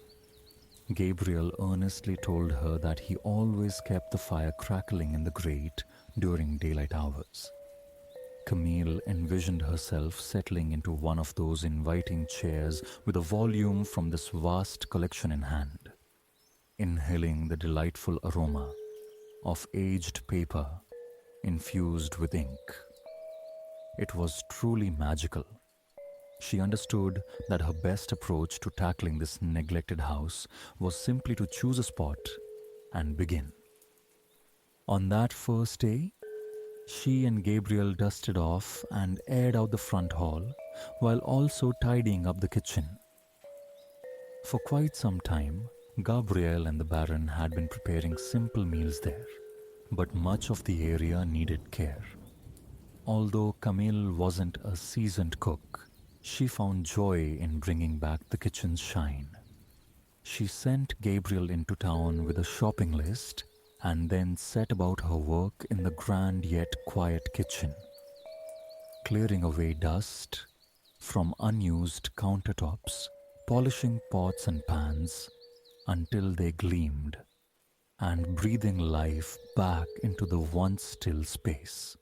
Gabriel earnestly told her that he always kept the fire crackling in the grate during daylight hours. Camille envisioned herself settling into one of those inviting chairs with a volume from this vast collection in hand, inhaling the delightful aroma of aged paper infused with ink. It was truly magical. She understood that her best approach to tackling this neglected house was simply to choose a spot and begin. On that first day, she and Gabriel dusted off and aired out the front hall while also tidying up the kitchen. For quite some time, Gabriel and the Baron had been preparing simple meals there, but much of the area needed care. Although Camille wasn't a seasoned cook, she found joy in bringing back the kitchen's shine. She sent Gabriel into town with a shopping list and then set about her work in the grand yet quiet kitchen, clearing away dust from unused countertops, polishing pots and pans until they gleamed, and breathing life back into the once still space.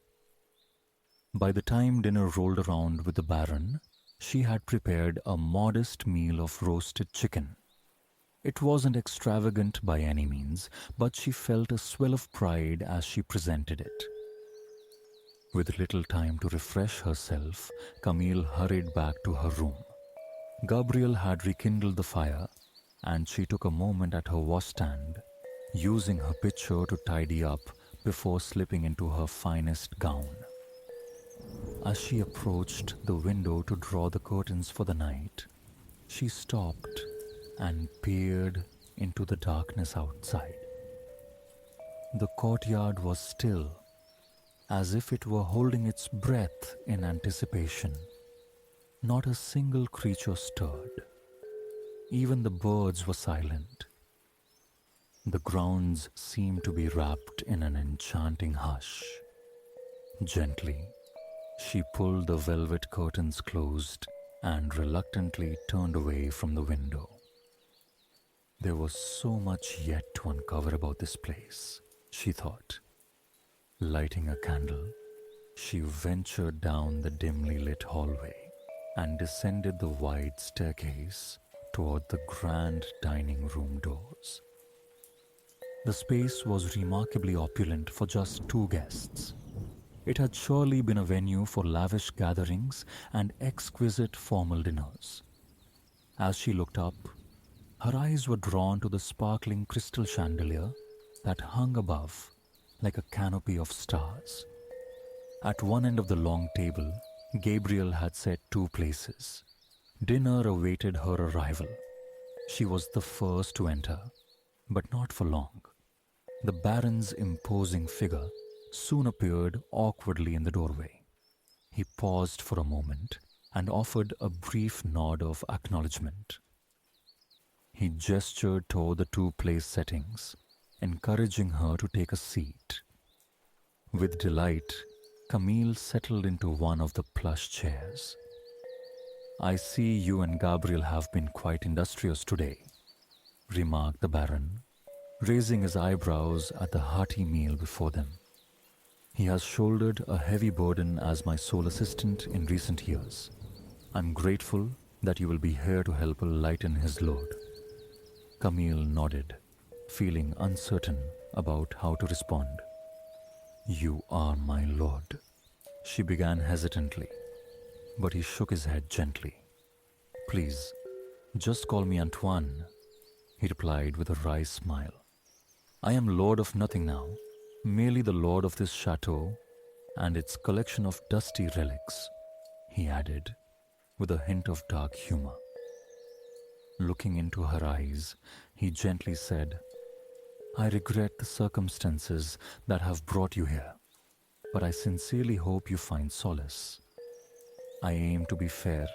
By the time dinner rolled around with the Baron, she had prepared a modest meal of roasted chicken. It wasn't extravagant by any means, but she felt a swell of pride as she presented it. With little time to refresh herself, Camille hurried back to her room. Gabriel had rekindled the fire, and she took a moment at her washstand, using her pitcher to tidy up before slipping into her finest gown. As she approached the window to draw the curtains for the night, she stopped and peered into the darkness outside. The courtyard was still, as if it were holding its breath in anticipation. Not a single creature stirred. Even the birds were silent. The grounds seemed to be wrapped in an enchanting hush. Gently, she pulled the velvet curtains closed and reluctantly turned away from the window. There was so much yet to uncover about this place, she thought. Lighting a candle, she ventured down the dimly lit hallway and descended the wide staircase toward the grand dining room doors. The space was remarkably opulent for just 2 guests. It had surely been a venue for lavish gatherings and exquisite formal dinners. As she looked up, her eyes were drawn to the sparkling crystal chandelier that hung above like a canopy of stars. At one end of the long table, Gabriel had set 2 places. Dinner awaited her arrival. She was the first to enter, But not for long. The Baron's imposing figure soon appeared awkwardly in the doorway. He paused for a moment and offered a brief nod of acknowledgement. He gestured toward the two place settings, encouraging her to take a seat. With delight, Camille settled into one of the plush chairs. I see you and Gabriel have been quite industrious today, remarked the Baron, raising his eyebrows at the hearty meal before them. He has shouldered a heavy burden as my sole assistant in recent years. I'm grateful that you will be here to help lighten his load. Camille nodded, feeling uncertain about how to respond. You are my lord, she began hesitantly, but he shook his head gently. Please, just call me Antoine, he replied with a wry smile. I am lord of nothing now, merely the lord of this chateau and its collection of dusty relics, he added, with a hint of dark humor. Looking into her eyes, he gently said, I regret the circumstances that have brought you here, but I sincerely hope you find solace. I aim to be fair,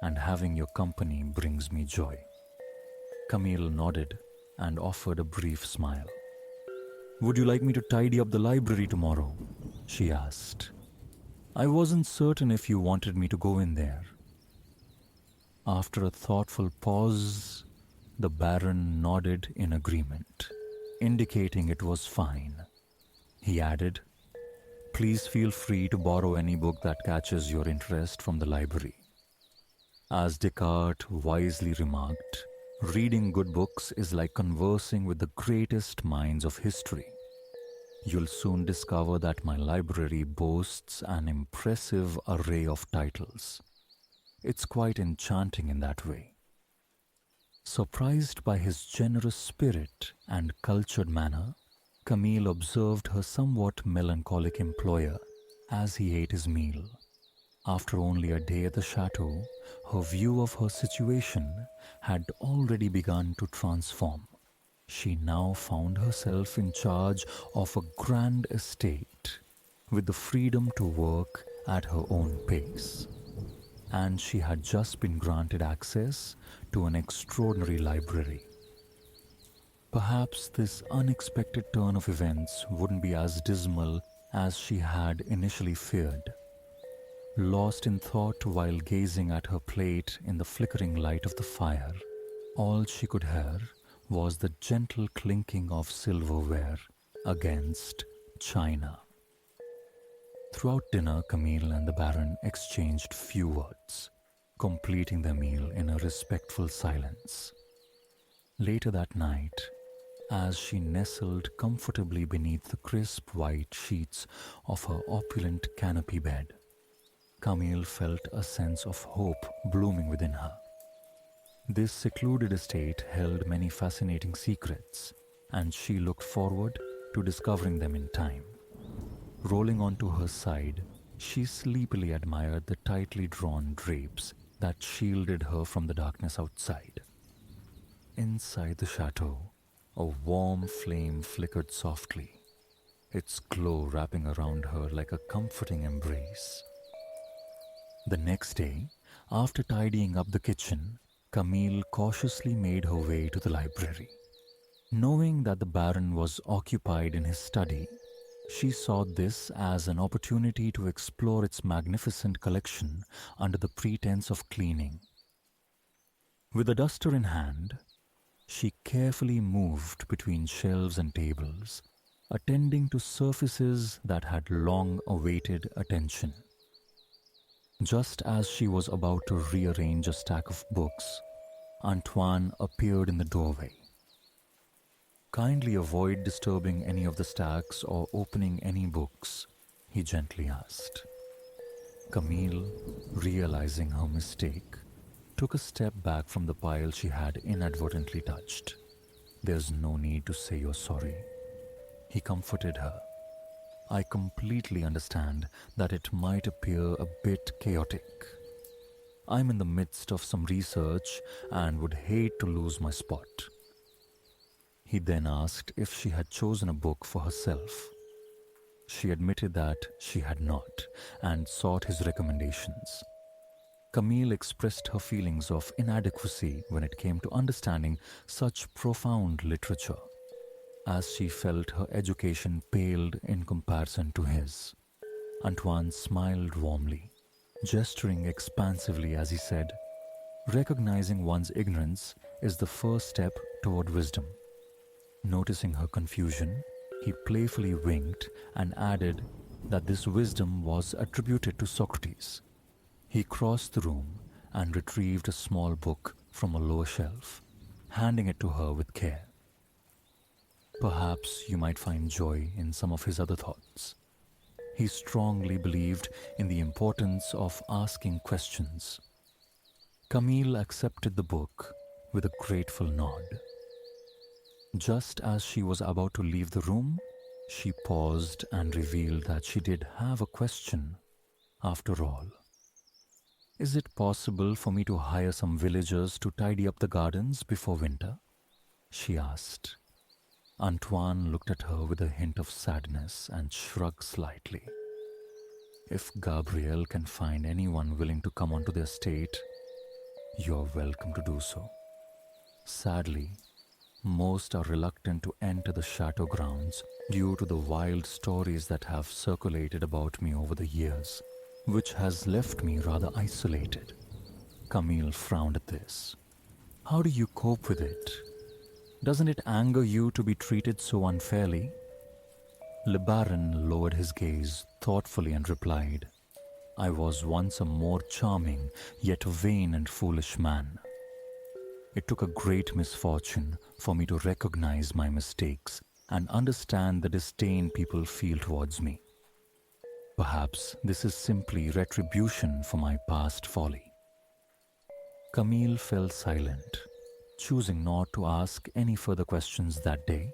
and having your company brings me joy. Camille nodded and offered a brief smile. Would you like me to tidy up the library tomorrow? She asked. I wasn't certain if you wanted me to go in there. After a thoughtful pause, the Baron nodded in agreement, indicating it was fine. He added, Please feel free to borrow any book that catches your interest from the library. As Descartes wisely remarked, reading good books is like conversing with the greatest minds of history. You'll soon discover that my library boasts an impressive array of titles. It's quite enchanting in that way. Surprised by his generous spirit and cultured manner, Camille observed her somewhat melancholic employer as he ate his meal. After only a day at the chateau, her view of her situation had already begun to transform. She now found herself in charge of a grand estate with the freedom to work at her own pace. And she had just been granted access to an extraordinary library. Perhaps this unexpected turn of events wouldn't be as dismal as she had initially feared. Lost in thought while gazing at her plate in the flickering light of the fire, all she could hear was the gentle clinking of silverware against china. Throughout dinner, Camille and the Baron exchanged few words, completing their meal in a respectful silence. Later that night, as she nestled comfortably beneath the crisp white sheets of her opulent canopy bed, Camille felt a sense of hope blooming within her. This secluded estate held many fascinating secrets, and she looked forward to discovering them in time. Rolling onto her side, she sleepily admired the tightly drawn drapes that shielded her from the darkness outside. Inside the chateau, a warm flame flickered softly, its glow wrapping around her like a comforting embrace. The next day, after tidying up the kitchen, Camille cautiously made her way to the library. Knowing that the Baron was occupied in his study, she saw this as an opportunity to explore its magnificent collection under the pretense of cleaning. With a duster in hand, she carefully moved between shelves and tables, attending to surfaces that had long awaited attention. Just as she was about to rearrange a stack of books, Antoine appeared in the doorway. Kindly avoid disturbing any of the stacks or opening any books, he gently asked. Camille, realizing her mistake, took a step back from the pile she had inadvertently touched. There's no need to say you're sorry, he comforted her. I completely understand that it might appear a bit chaotic. I'm in the midst of some research and would hate to lose my spot. He then asked if she had chosen a book for herself. She admitted that she had not and sought his recommendations. Camille expressed her feelings of inadequacy when it came to understanding such profound literature, as she felt her education paled in comparison to his. Antoine smiled warmly, gesturing expansively as he said, "Recognizing one's ignorance is the first step toward wisdom." Noticing her confusion, he playfully winked and added that this wisdom was attributed to Socrates. He crossed the room and retrieved a small book from a lower shelf, handing it to her with care. Perhaps you might find joy in some of his other thoughts. He strongly believed in the importance of asking questions. Camille accepted the book with a grateful nod. Just as she was about to leave the room, she paused and revealed that she did have a question. After all, is it possible for me to hire some villagers to tidy up the gardens before winter? She asked. Antoine looked at her with a hint of sadness and shrugged slightly. If Gabrielle can find anyone willing to come onto the estate, you're welcome to do so. Sadly, most are reluctant to enter the chateau grounds due to the wild stories that have circulated about me over the years, which has left me rather isolated. Camille frowned at this. How do you cope with it? Doesn't it anger you to be treated so unfairly? Le Baron lowered his gaze thoughtfully and replied, "I was once a more charming, yet vain and foolish man. It took a great misfortune for me to recognize my mistakes and understand the disdain people feel towards me. Perhaps this is simply retribution for my past folly." Camille fell silent, choosing not to ask any further questions that day,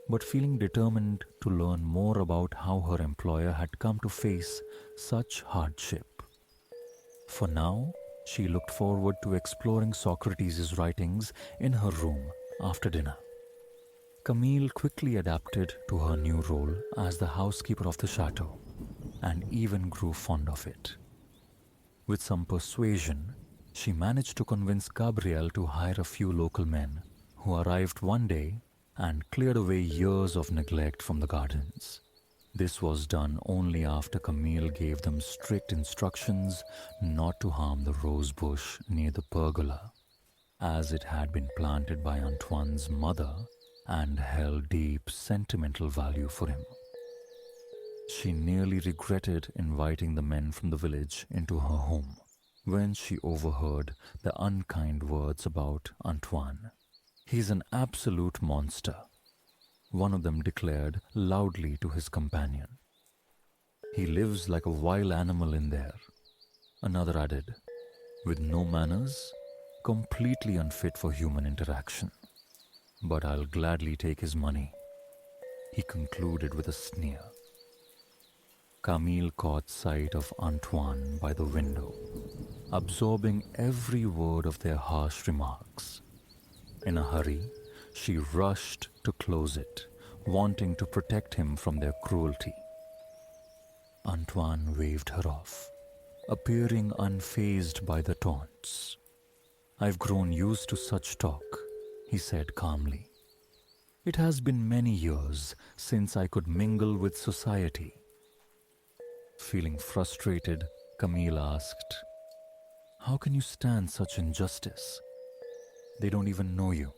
but feeling determined to learn more about how her employer had come to face such hardship. For now, she looked forward to exploring Socrates' writings in her room after dinner. Camille quickly adapted to her new role as the housekeeper of the chateau and even grew fond of it. With some persuasion, she managed to convince Gabrielle to hire a few local men who arrived one day and cleared away years of neglect from the gardens. This was done only after Camille gave them strict instructions not to harm the rose bush near the pergola, as it had been planted by Antoine's mother and held deep sentimental value for him. She nearly regretted inviting the men from the village into her home when she overheard the unkind words about Antoine. "He's an absolute monster," one of them declared loudly to his companion. "He lives like a wild animal in there," another added, "with no manners, completely unfit for human interaction. But I'll gladly take his money," he concluded with a sneer. Camille caught sight of Antoine by the window, absorbing every word of their harsh remarks. In a hurry, she rushed to close it, wanting to protect him from their cruelty. Antoine waved her off, appearing unfazed by the taunts. "I've grown used to such talk," he said calmly. "It has been many years since I could mingle with society." Feeling frustrated, Camille asked, "How can you stand such injustice? They don't even know you.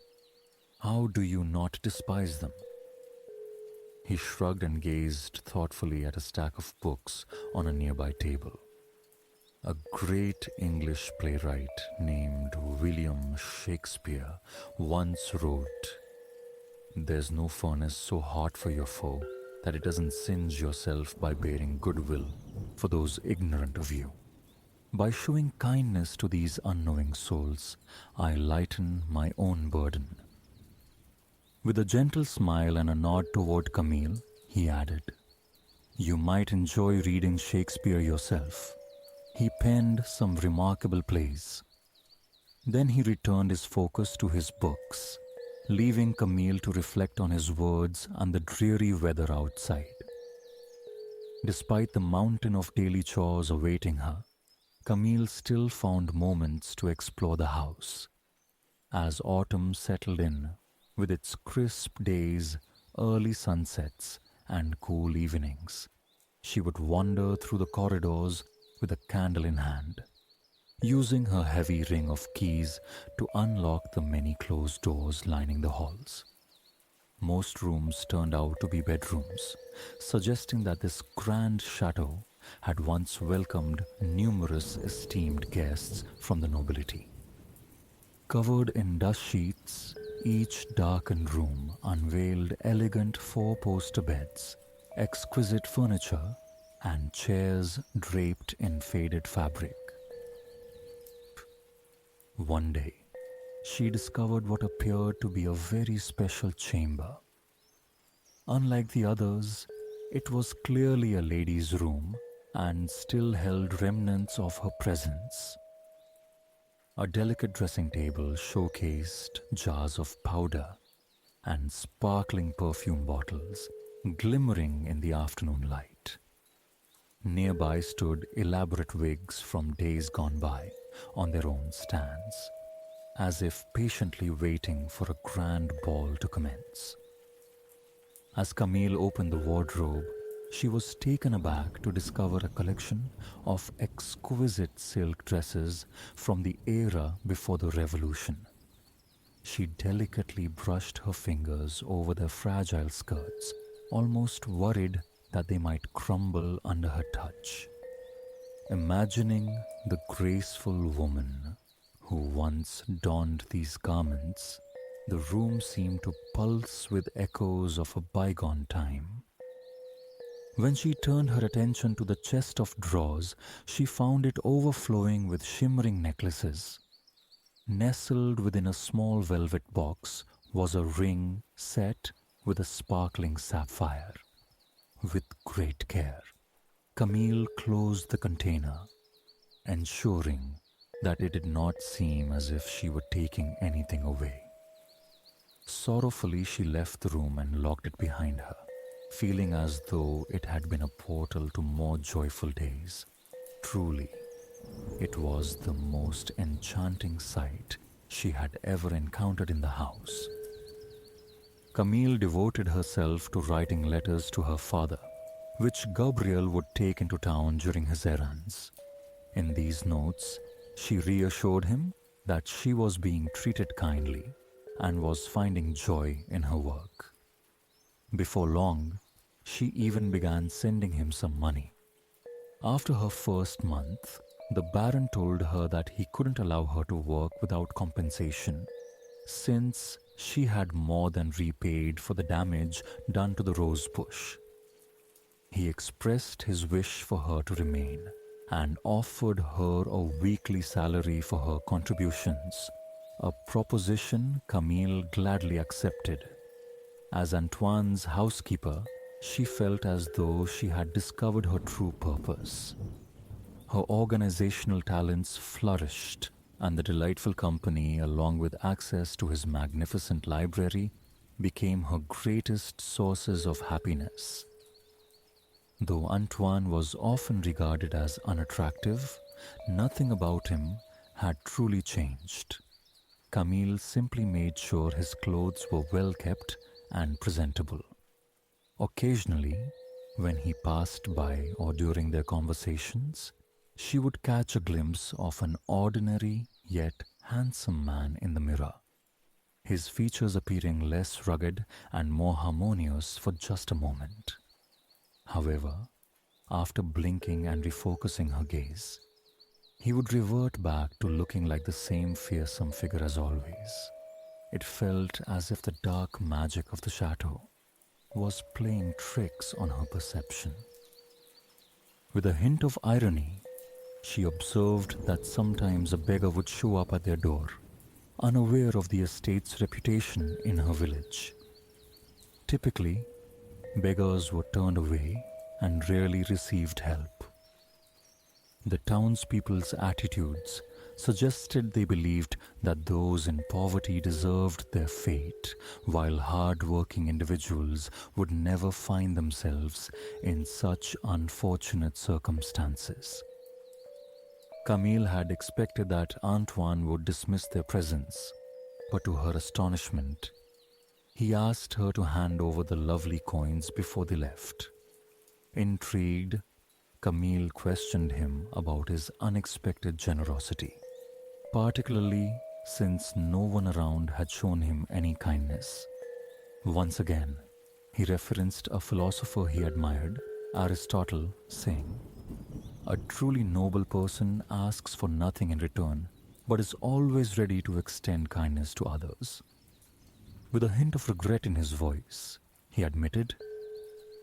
How do you not despise them?" He shrugged and gazed thoughtfully at a stack of books on a nearby table. A great English playwright named William Shakespeare once wrote, "There's no furnace so hot for your foe that it doesn't singe yourself by bearing goodwill for those ignorant of you. By showing kindness to these unknowing souls, I lighten my own burden." With a gentle smile and a nod toward Camille, he added, "You might enjoy reading Shakespeare yourself. He penned some remarkable plays." Then he returned his focus to his books, leaving Camille to reflect on his words and the dreary weather outside. Despite the mountain of daily chores awaiting her, Camille still found moments to explore the house. As autumn settled in, with its crisp days, early sunsets, and cool evenings, she would wander through the corridors with a candle in hand, using her heavy ring of keys to unlock the many closed doors lining the halls. Most rooms turned out to be bedrooms, suggesting that this grand chateau had once welcomed numerous esteemed guests from the nobility. Covered in dust sheets, each darkened room unveiled elegant four-poster beds, exquisite furniture, and chairs draped in faded fabric. One day, she discovered what appeared to be a very special chamber. Unlike the others, it was clearly a lady's room and still held remnants of her presence. A delicate dressing table showcased jars of powder and sparkling perfume bottles glimmering in the afternoon light. Nearby stood elaborate wigs from days gone by on their own stands, as if patiently waiting for a grand ball to commence. As Camille opened the wardrobe, she was taken aback to discover a collection of exquisite silk dresses from the era before the Revolution. She delicately brushed her fingers over their fragile skirts, almost worried that they might crumble under her touch. Imagining the graceful woman who once donned these garments, the room seemed to pulse with echoes of a bygone time. When she turned her attention to the chest of drawers, she found it overflowing with shimmering necklaces. Nestled within a small velvet box was a ring set with a sparkling sapphire. With great care, Camille closed the container, ensuring that it did not seem as if she were taking anything away. Sorrowfully, she left the room and locked it behind her, feeling as though it had been a portal to more joyful days. Truly, it was the most enchanting sight she had ever encountered in the house. Camille devoted herself to writing letters to her father, which Gabriel would take into town during his errands. In these notes, she reassured him that she was being treated kindly and was finding joy in her work. Before long, she even began sending him some money. After her first month, the Baron told her that he couldn't allow her to work without compensation, since she had more than repaid for the damage done to the rose bush. He expressed his wish for her to remain and offered her a weekly salary for her contributions, a proposition Camille gladly accepted. As Antoine's housekeeper, she felt as though she had discovered her true purpose. Her organizational talents flourished, and the delightful company, along with access to his magnificent library, became her greatest sources of happiness. Though Antoine was often regarded as unattractive, nothing about him had truly changed. Camille simply made sure his clothes were well kept and presentable. Occasionally, when he passed by or during their conversations, she would catch a glimpse of an ordinary yet handsome man in the mirror, his features appearing less rugged and more harmonious for just a moment. However, after blinking and refocusing her gaze, he would revert back to looking like the same fearsome figure as always. It felt as if the dark magic of the chateau was playing tricks on her perception. With a hint of irony, she observed that sometimes a beggar would show up at their door, unaware of the estate's reputation in her village. Typically, beggars were turned away and rarely received help. The townspeople's attitudes suggested they believed that those in poverty deserved their fate, while hard-working individuals would never find themselves in such unfortunate circumstances. Camille had expected that Antoine would dismiss their presence, but to her astonishment, he asked her to hand over the lovely coins before they left. Intrigued, Camille questioned him about his unexpected generosity, particularly since no one around had shown him any kindness. Once again, he referenced a philosopher he admired, Aristotle, saying, "A truly noble person asks for nothing in return, but is always ready to extend kindness to others." With a hint of regret in his voice, he admitted,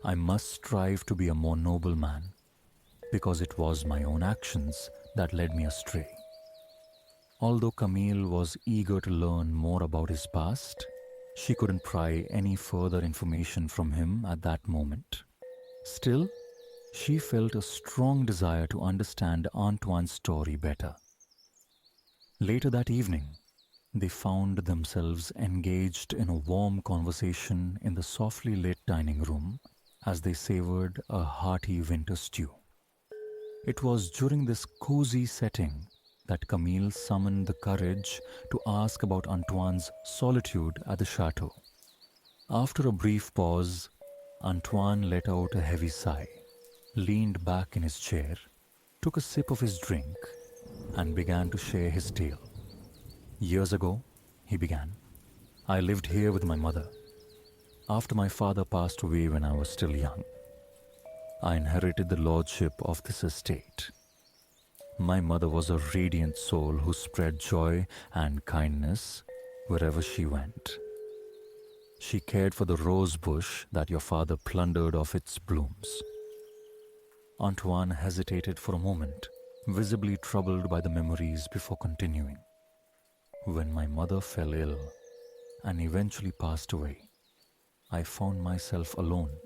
"I must strive to be a more noble man, because it was my own actions that led me astray." Although Camille was eager to learn more about his past, she couldn't pry any further information from him at that moment. Still, she felt a strong desire to understand Antoine's story better. Later that evening, they found themselves engaged in a warm conversation in the softly lit dining room as they savored a hearty winter stew. It was during this cozy setting that Camille summoned the courage to ask about Antoine's solitude at the chateau. After a brief pause, Antoine let out a heavy sigh, leaned back in his chair, took a sip of his drink, and began to share his tale. "Years ago," he began, "I lived here with my mother. After my father passed away when I was still young, I inherited the lordship of this estate. My mother was a radiant soul who spread joy and kindness wherever she went. She cared for the rose bush that your father plundered of its blooms." Antoine hesitated for a moment, visibly troubled by the memories before continuing. "When my mother fell ill and eventually passed away, I found myself alone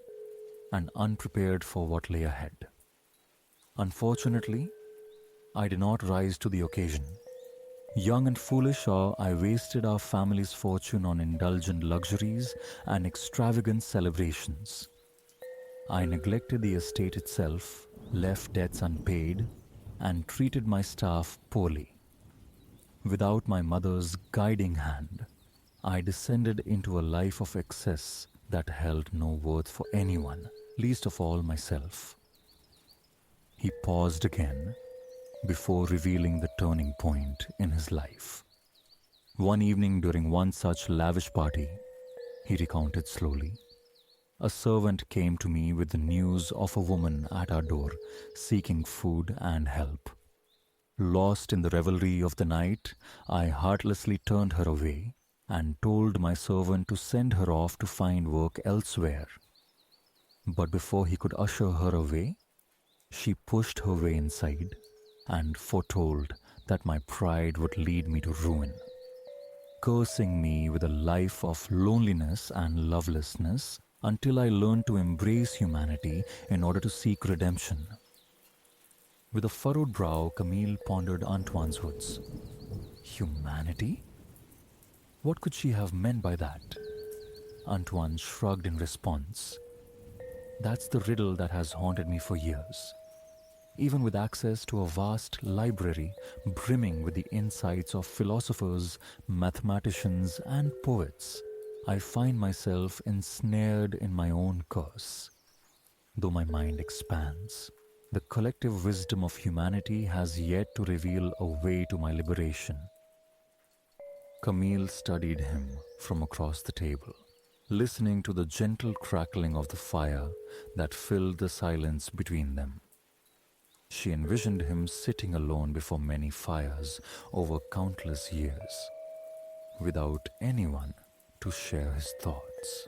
and unprepared for what lay ahead. Unfortunately, I did not rise to the occasion. Young and foolish, I wasted our family's fortune on indulgent luxuries and extravagant celebrations. I neglected the estate itself, left debts unpaid, and treated my staff poorly. Without my mother's guiding hand, I descended into a life of excess that held no worth for anyone, least of all myself." He paused again before revealing the turning point in his life. "One evening during one such lavish party," he recounted slowly, "a servant came to me with the news of a woman at our door seeking food and help. Lost in the revelry of the night, I heartlessly turned her away and told my servant to send her off to find work elsewhere. But before he could usher her away, she pushed her way inside and foretold that my pride would lead me to ruin, cursing me with a life of loneliness and lovelessness until I learned to embrace humanity in order to seek redemption." With a furrowed brow, Camille pondered Antoine's words. Humanity? What could she have meant by that? Antoine shrugged in response. "That's the riddle that has haunted me for years. Even with access to a vast library brimming with the insights of philosophers, mathematicians, and poets, I find myself ensnared in my own curse. Though my mind expands, the collective wisdom of humanity has yet to reveal a way to my liberation." Camille studied him from across the table, listening to the gentle crackling of the fire that filled the silence between them. She envisioned him sitting alone before many fires over countless years, without anyone to share his thoughts.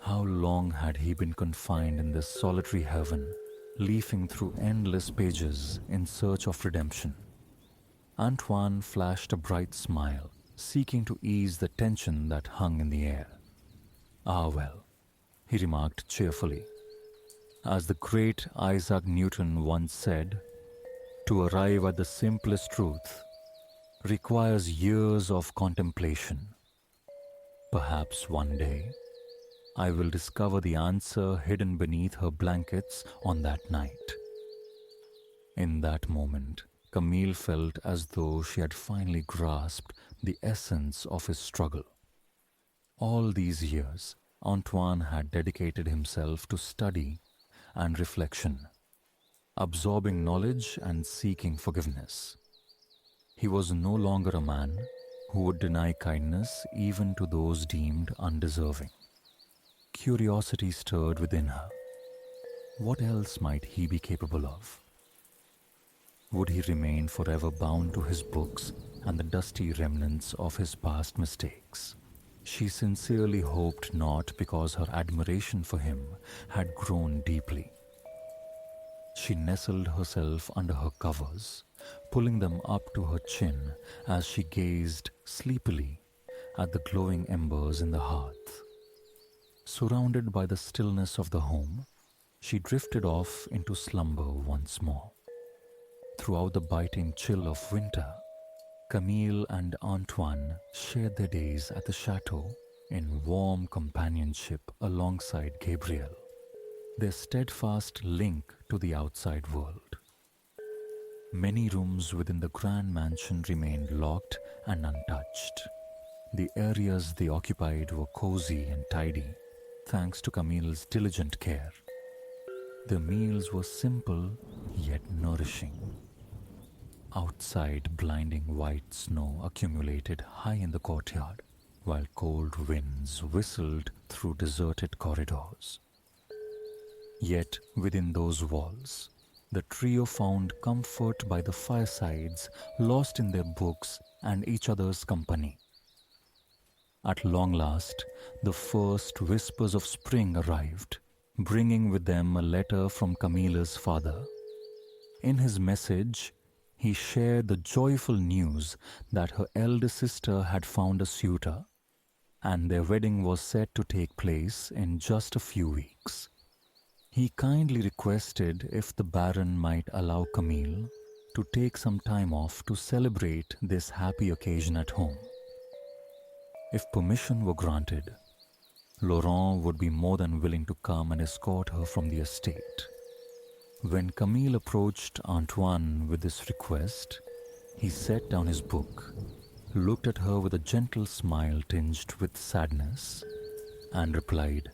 How long had he been confined in this solitary heaven, leafing through endless pages in search of redemption? Antoine flashed a bright smile, seeking to ease the tension that hung in the air. "Ah well," he remarked cheerfully. "As the great Isaac Newton once said, to arrive at the simplest truth, requires years of contemplation. Perhaps one day I will discover the answer hidden beneath her blankets on that night. In that moment, Camille felt as though she had finally grasped the essence of his struggle. All these years, Antoine had dedicated himself to study and reflection, absorbing knowledge and seeking forgiveness. He was no longer a man who would deny kindness even to those deemed undeserving. Curiosity stirred within her. What else might he be capable of? Would he remain forever bound to his books and the dusty remnants of his past mistakes? She sincerely hoped not, because her admiration for him had grown deeply. She nestled herself under her covers, pulling them up to her chin as she gazed sleepily at the glowing embers in the hearth. Surrounded by the stillness of the home, she drifted off into slumber once more. Throughout the biting chill of winter, Camille and Antoine shared their days at the chateau in warm companionship alongside Gabriel, their steadfast link to the outside world. Many rooms within the grand mansion remained locked and untouched. The areas they occupied were cozy and tidy, thanks to Camille's diligent care. The meals were simple yet nourishing. Outside, blinding white snow accumulated high in the courtyard, while cold winds whistled through deserted corridors. Yet, within those walls, the trio found comfort by the firesides, lost in their books and each other's company. At long last, the first whispers of spring arrived, bringing with them a letter from Camilla's father. In his message, he shared the joyful news that her elder sister had found a suitor, and their wedding was set to take place in just a few weeks. He kindly requested if the Baron might allow Camille to take some time off to celebrate this happy occasion at home. If permission were granted, Laurent would be more than willing to come and escort her from the estate. When Camille approached Antoine with this request, he set down his book, looked at her with a gentle smile tinged with sadness, and replied,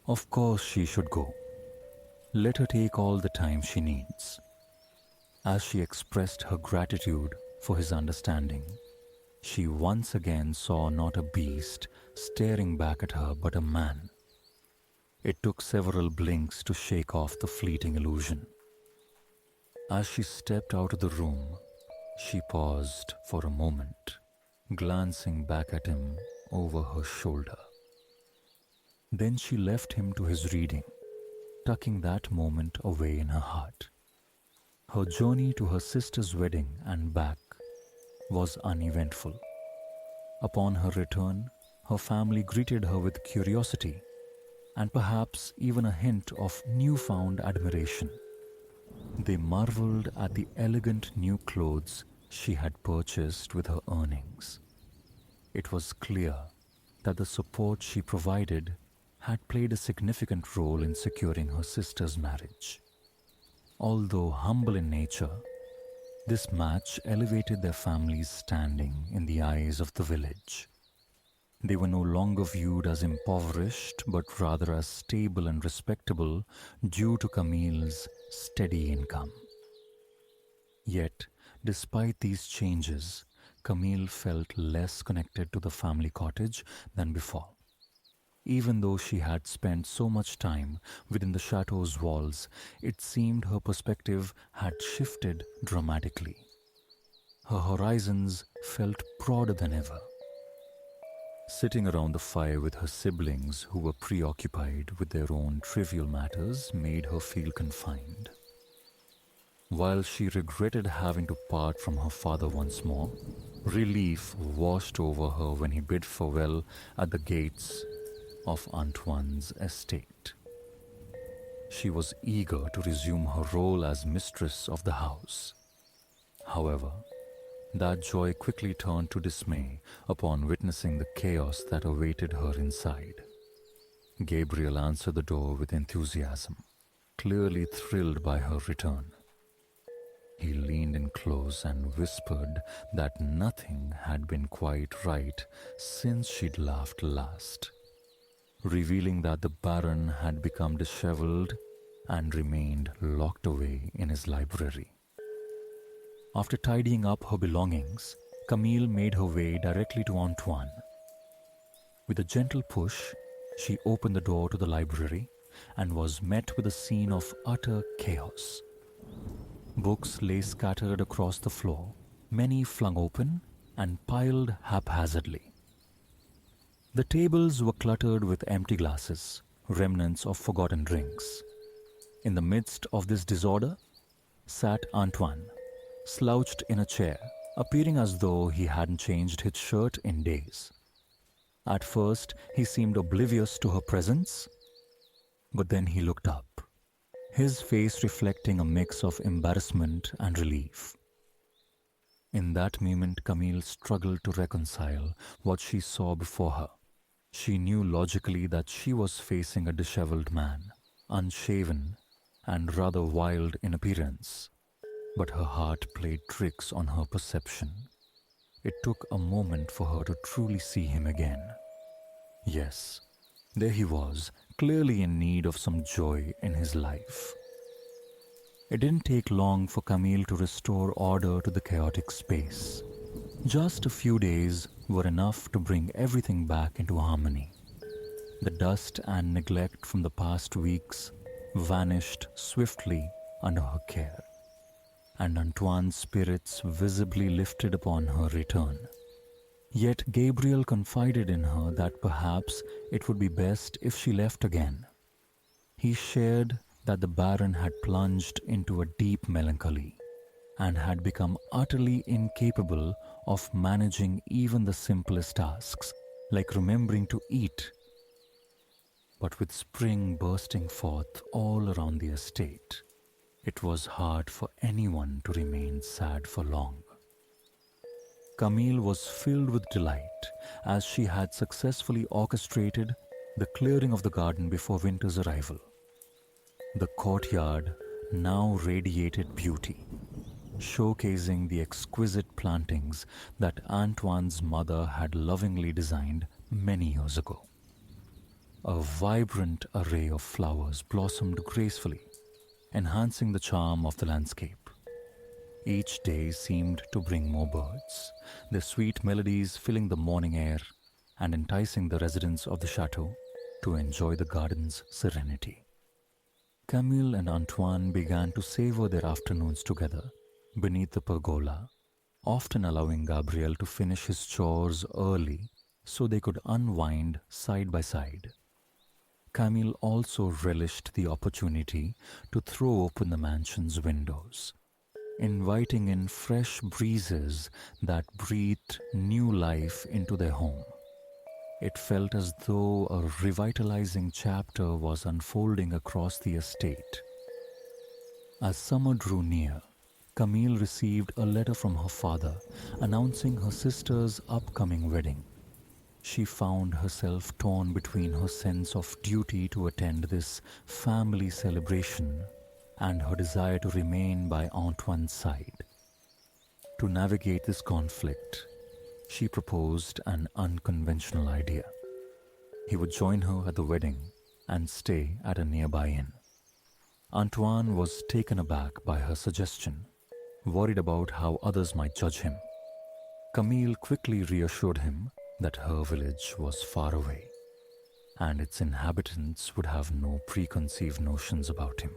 "Of course she should go. Let her take all the time she needs." As she expressed her gratitude for his understanding, she once again saw not a beast staring back at her, but a man. It took several blinks to shake off the fleeting illusion. As she stepped out of the room, she paused for a moment, glancing back at him over her shoulder. Then she left him to his reading, tucking that moment away in her heart. Her journey to her sister's wedding and back was uneventful. Upon her return, her family greeted her with curiosity and perhaps even a hint of newfound admiration. They marveled at the elegant new clothes she had purchased with her earnings. It was clear that the support she provided had played a significant role in securing her sister's marriage. Although humble in nature, this match elevated their family's standing in the eyes of the village. They were no longer viewed as impoverished, but rather as stable and respectable due to Camille's steady income. Yet, despite these changes, Camille felt less connected to the family cottage than before. Even though she had spent so much time within the chateau's walls, it seemed her perspective had shifted dramatically. Her horizons felt broader than ever. Sitting around the fire with her siblings, who were preoccupied with their own trivial matters, made her feel confined. While she regretted having to part from her father once more, relief washed over her when he bid farewell at the gates of Antoine's estate. She was eager to resume her role as mistress of the house. However, That joy quickly turned to dismay upon witnessing the chaos that awaited her inside. Gabriel answered the door with enthusiasm, clearly thrilled by her return. He leaned in close and whispered that nothing had been quite right since she'd laughed last, revealing that the Baron had become disheveled and remained locked away in his library. After tidying up her belongings, Camille made her way directly to Antoine. With a gentle push, she opened the door to the library and was met with a scene of utter chaos. Books lay scattered across the floor, many flung open and piled haphazardly. The tables were cluttered with empty glasses, remnants of forgotten drinks. In the midst of this disorder sat Antoine, slouched in a chair, appearing as though he hadn't changed his shirt in days. At first, he seemed oblivious to her presence, but then he looked up, his face reflecting a mix of embarrassment and relief. In that moment, Camille struggled to reconcile what she saw before her. She knew logically that she was facing a disheveled man, unshaven and rather wild in appearance, but her heart played tricks on her perception. It took a moment for her to truly see him again. Yes, there he was, clearly in need of some joy in his life. It didn't take long for Camille to restore order to the chaotic space. Just a few days were enough to bring everything back into harmony. The dust and neglect from the past weeks vanished swiftly under her care, and Antoine's spirits visibly lifted upon her return. Yet Gabriel confided in her that perhaps it would be best if she left again. He shared that the Baron had plunged into a deep melancholy and had become utterly incapable of managing even the simplest tasks, like remembering to eat. But with spring bursting forth all around the estate, it was hard for anyone to remain sad for long. Camille was filled with delight as she had successfully orchestrated the clearing of the garden before winter's arrival. The courtyard now radiated beauty, showcasing the exquisite plantings that Antoine's mother had lovingly designed many years ago. A vibrant array of flowers blossomed gracefully, enhancing the charm of the landscape. Each day seemed to bring more birds, their sweet melodies filling the morning air and enticing the residents of the chateau to enjoy the garden's serenity. Camille and Antoine began to savor their afternoons together beneath the pergola, often allowing Gabriel to finish his chores early so they could unwind side by side. Camille also relished the opportunity to throw open the mansion's windows, inviting in fresh breezes that breathed new life into their home. It felt as though a revitalizing chapter was unfolding across the estate. As summer drew near, Camille received a letter from her father announcing her sister's upcoming wedding. She found herself torn between her sense of duty to attend this family celebration and her desire to remain by Antoine's side. To navigate this conflict, she proposed an unconventional idea. He would join her at the wedding and stay at a nearby inn. Antoine was taken aback by her suggestion, worried about how others might judge him. Camille quickly reassured him that her village was far away, and its inhabitants would have no preconceived notions about him.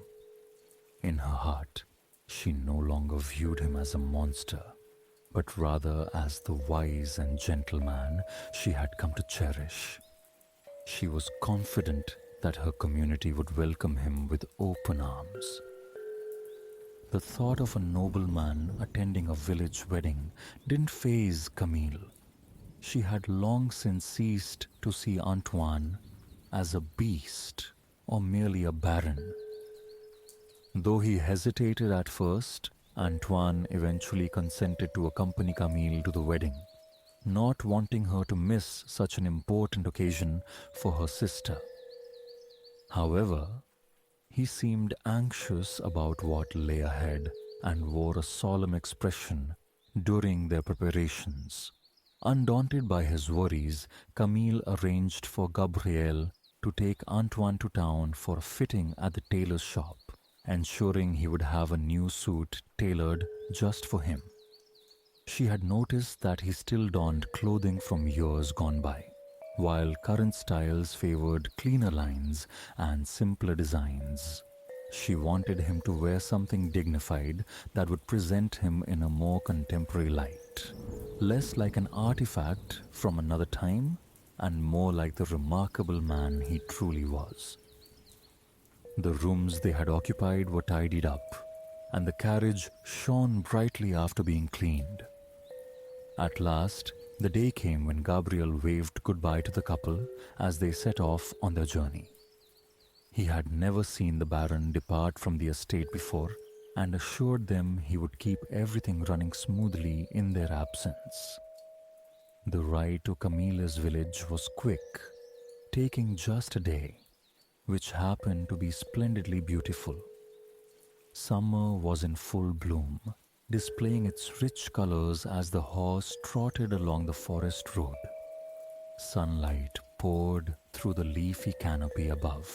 In her heart, she no longer viewed him as a monster, but rather as the wise and gentle man she had come to cherish. She was confident that her community would welcome him with open arms. The thought of a nobleman attending a village wedding didn't faze Camille. She had long since ceased to see Antoine as a beast or merely a baron. Though he hesitated at first, Antoine eventually consented to accompany Camille to the wedding, not wanting her to miss such an important occasion for her sister. However, he seemed anxious about what lay ahead and wore a solemn expression during their preparations. Undaunted by his worries, Camille arranged for Gabriel to take Antoine to town for a fitting at the tailor's shop, ensuring he would have a new suit tailored just for him. She had noticed that he still donned clothing from years gone by, while current styles favored cleaner lines and simpler designs. She wanted him to wear something dignified that would present him in a more contemporary light, less like an artifact from another time and more like the remarkable man he truly was. The rooms they had occupied were tidied up, and the carriage shone brightly after being cleaned. At last, the day came when Gabriel waved goodbye to the couple as they set off on their journey. He had never seen the Baron depart from the estate before and assured them he would keep everything running smoothly in their absence. The ride to Camille's village was quick, taking just a day, which happened to be splendidly beautiful. Summer was in full bloom, displaying its rich colors as the horse trotted along the forest road. Sunlight poured through the leafy canopy above,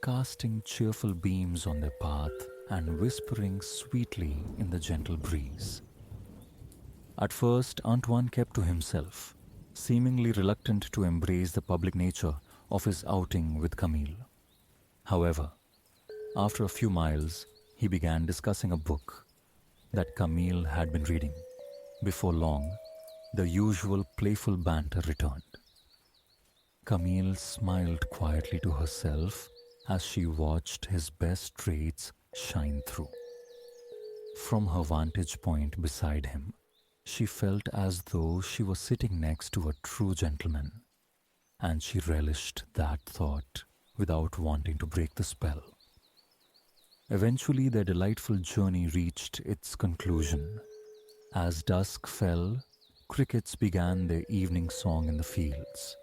casting cheerful beams on their path and whispering sweetly in the gentle breeze. At first, Antoine kept to himself, seemingly reluctant to embrace the public nature of his outing with Camille. However, after a few miles, he began discussing a book that Camille had been reading. Before long, the usual playful banter returned. Camille smiled quietly to herself as she watched his best traits shine through. From her vantage point beside him, she felt as though she was sitting next to a true gentleman, and she relished that thought without wanting to break the spell. Eventually, their delightful journey reached its conclusion. As dusk fell, crickets began their evening song in the fields.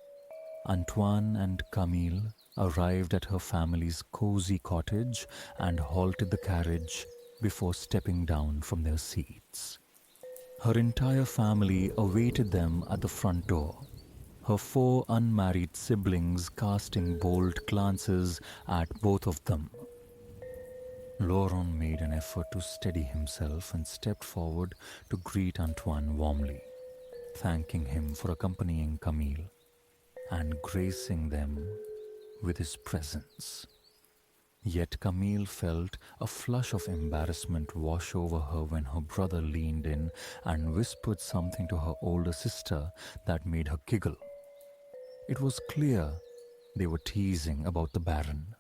Antoine and Camille arrived at her family's cozy cottage and halted the carriage before stepping down from their seats. Her entire family awaited them at the front door, her 4 unmarried siblings casting bold glances at both of them. Laurent made an effort to steady himself and stepped forward to greet Antoine warmly, thanking him for accompanying Camille and gracing them with his presence. Yet Camille felt a flush of embarrassment wash over her when her brother leaned in and whispered something to her older sister that made her giggle. It was clear they were teasing about the Baron.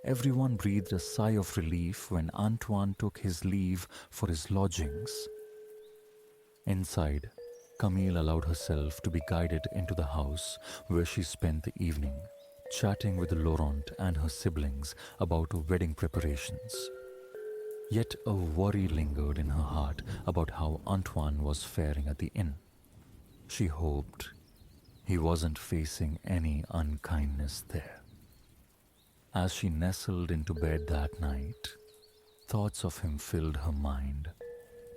Everyone breathed a sigh of relief when Antoine took his leave for his lodgings. Inside, Camille allowed herself to be guided into the house where she spent the evening, chatting with Laurent and her siblings about wedding preparations. Yet a worry lingered in her heart about how Antoine was faring at the inn. She hoped he wasn't facing any unkindness there. As she nestled into bed that night, thoughts of him filled her mind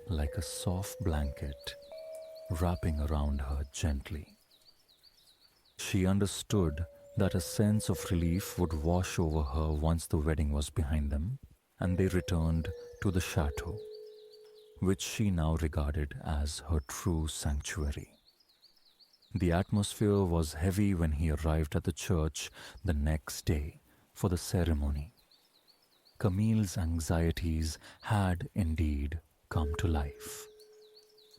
like a soft blanket wrapping around her gently. She understood that a sense of relief would wash over her once the wedding was behind them and they returned to the chateau, which she now regarded as her true sanctuary. The atmosphere was heavy when he arrived at the church the next day for the ceremony. Camille's anxieties had indeed come to life.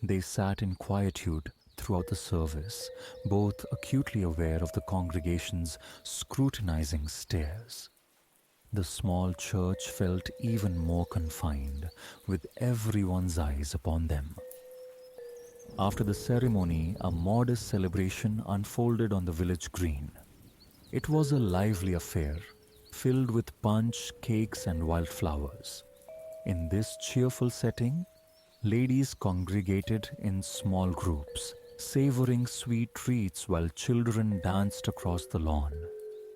They sat in quietude throughout the service, both acutely aware of the congregation's scrutinizing stares. The small church felt even more confined, with everyone's eyes upon them. After the ceremony, a modest celebration unfolded on the village green. It was a lively affair, filled with punch, cakes, and wildflowers. In this cheerful setting, ladies congregated in small groups, savoring sweet treats while children danced across the lawn,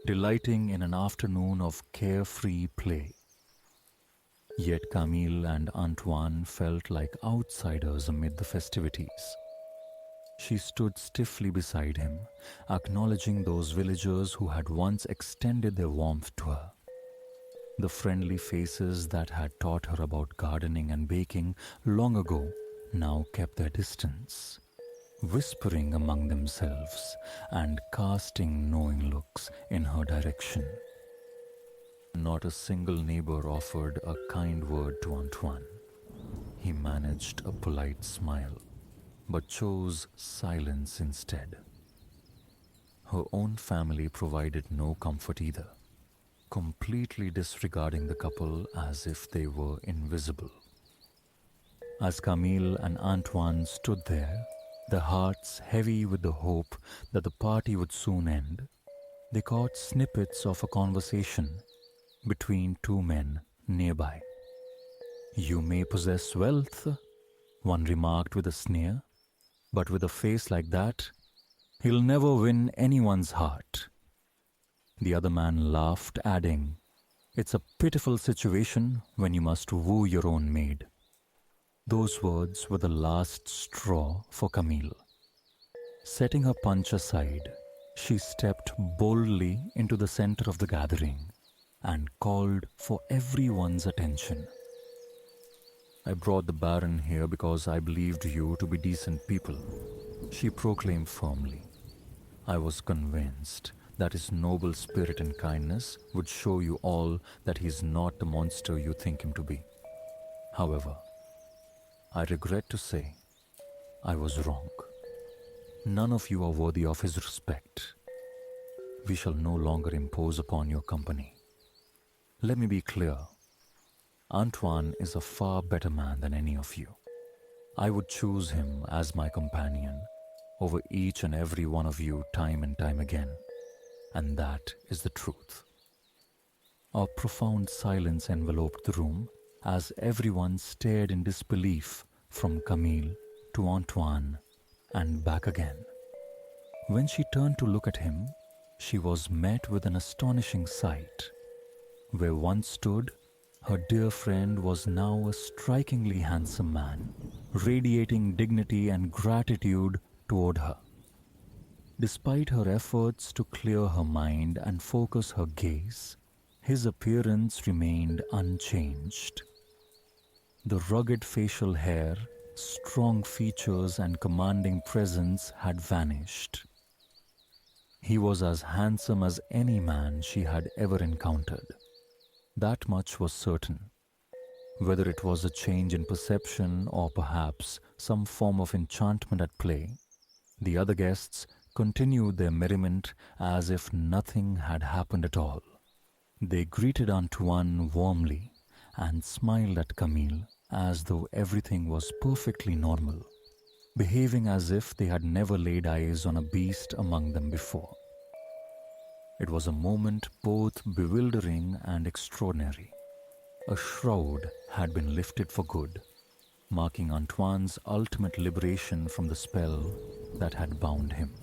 delighting in an afternoon of carefree play. Yet Camille and Antoine felt like outsiders amid the festivities. She stood stiffly beside him, acknowledging those villagers who had once extended their warmth to her. The friendly faces that had taught her about gardening and baking long ago now kept their distance, whispering among themselves and casting knowing looks in her direction. Not a single neighbor offered a kind word to Antoine. He managed a polite smile, but chose silence instead. Her own family provided no comfort either, completely disregarding the couple as if they were invisible. As Camille and Antoine stood there, their hearts heavy with the hope that the party would soon end, they caught snippets of a conversation between two men nearby. "You may possess wealth," one remarked with a sneer, "but with a face like that, he'll never win anyone's heart." The other man laughed, adding, "It's a pitiful situation when you must woo your own maid." Those words were the last straw for Camille. Setting her punch aside, she stepped boldly into the center of the gathering and called for everyone's attention. "I brought the Baron here because I believed you to be decent people," she proclaimed firmly. "I was convinced that his noble spirit and kindness would show you all that he is not the monster you think him to be. However, I regret to say I was wrong. None of you are worthy of his respect. We shall no longer impose upon your company. Let me be clear. Antoine is a far better man than any of you. I would choose him as my companion over each and every one of you time and time again. And that is the truth." A profound silence enveloped the room as everyone stared in disbelief from Camille to Antoine and back again. When she turned to look at him, she was met with an astonishing sight. Where once stood, her dear friend was now a strikingly handsome man, radiating dignity and gratitude toward her. Despite her efforts to clear her mind and focus her gaze, his appearance remained unchanged. The rugged facial hair, strong features, and commanding presence had vanished. He was as handsome as any man she had ever encountered. That much was certain. Whether it was a change in perception or perhaps some form of enchantment at play, the other guests continued their merriment as if nothing had happened at all. They greeted Antoine warmly and smiled at Camille as though everything was perfectly normal, behaving as if they had never laid eyes on a beast among them before. It was a moment both bewildering and extraordinary. A shroud had been lifted for good, marking Antoine's ultimate liberation from the spell that had bound him.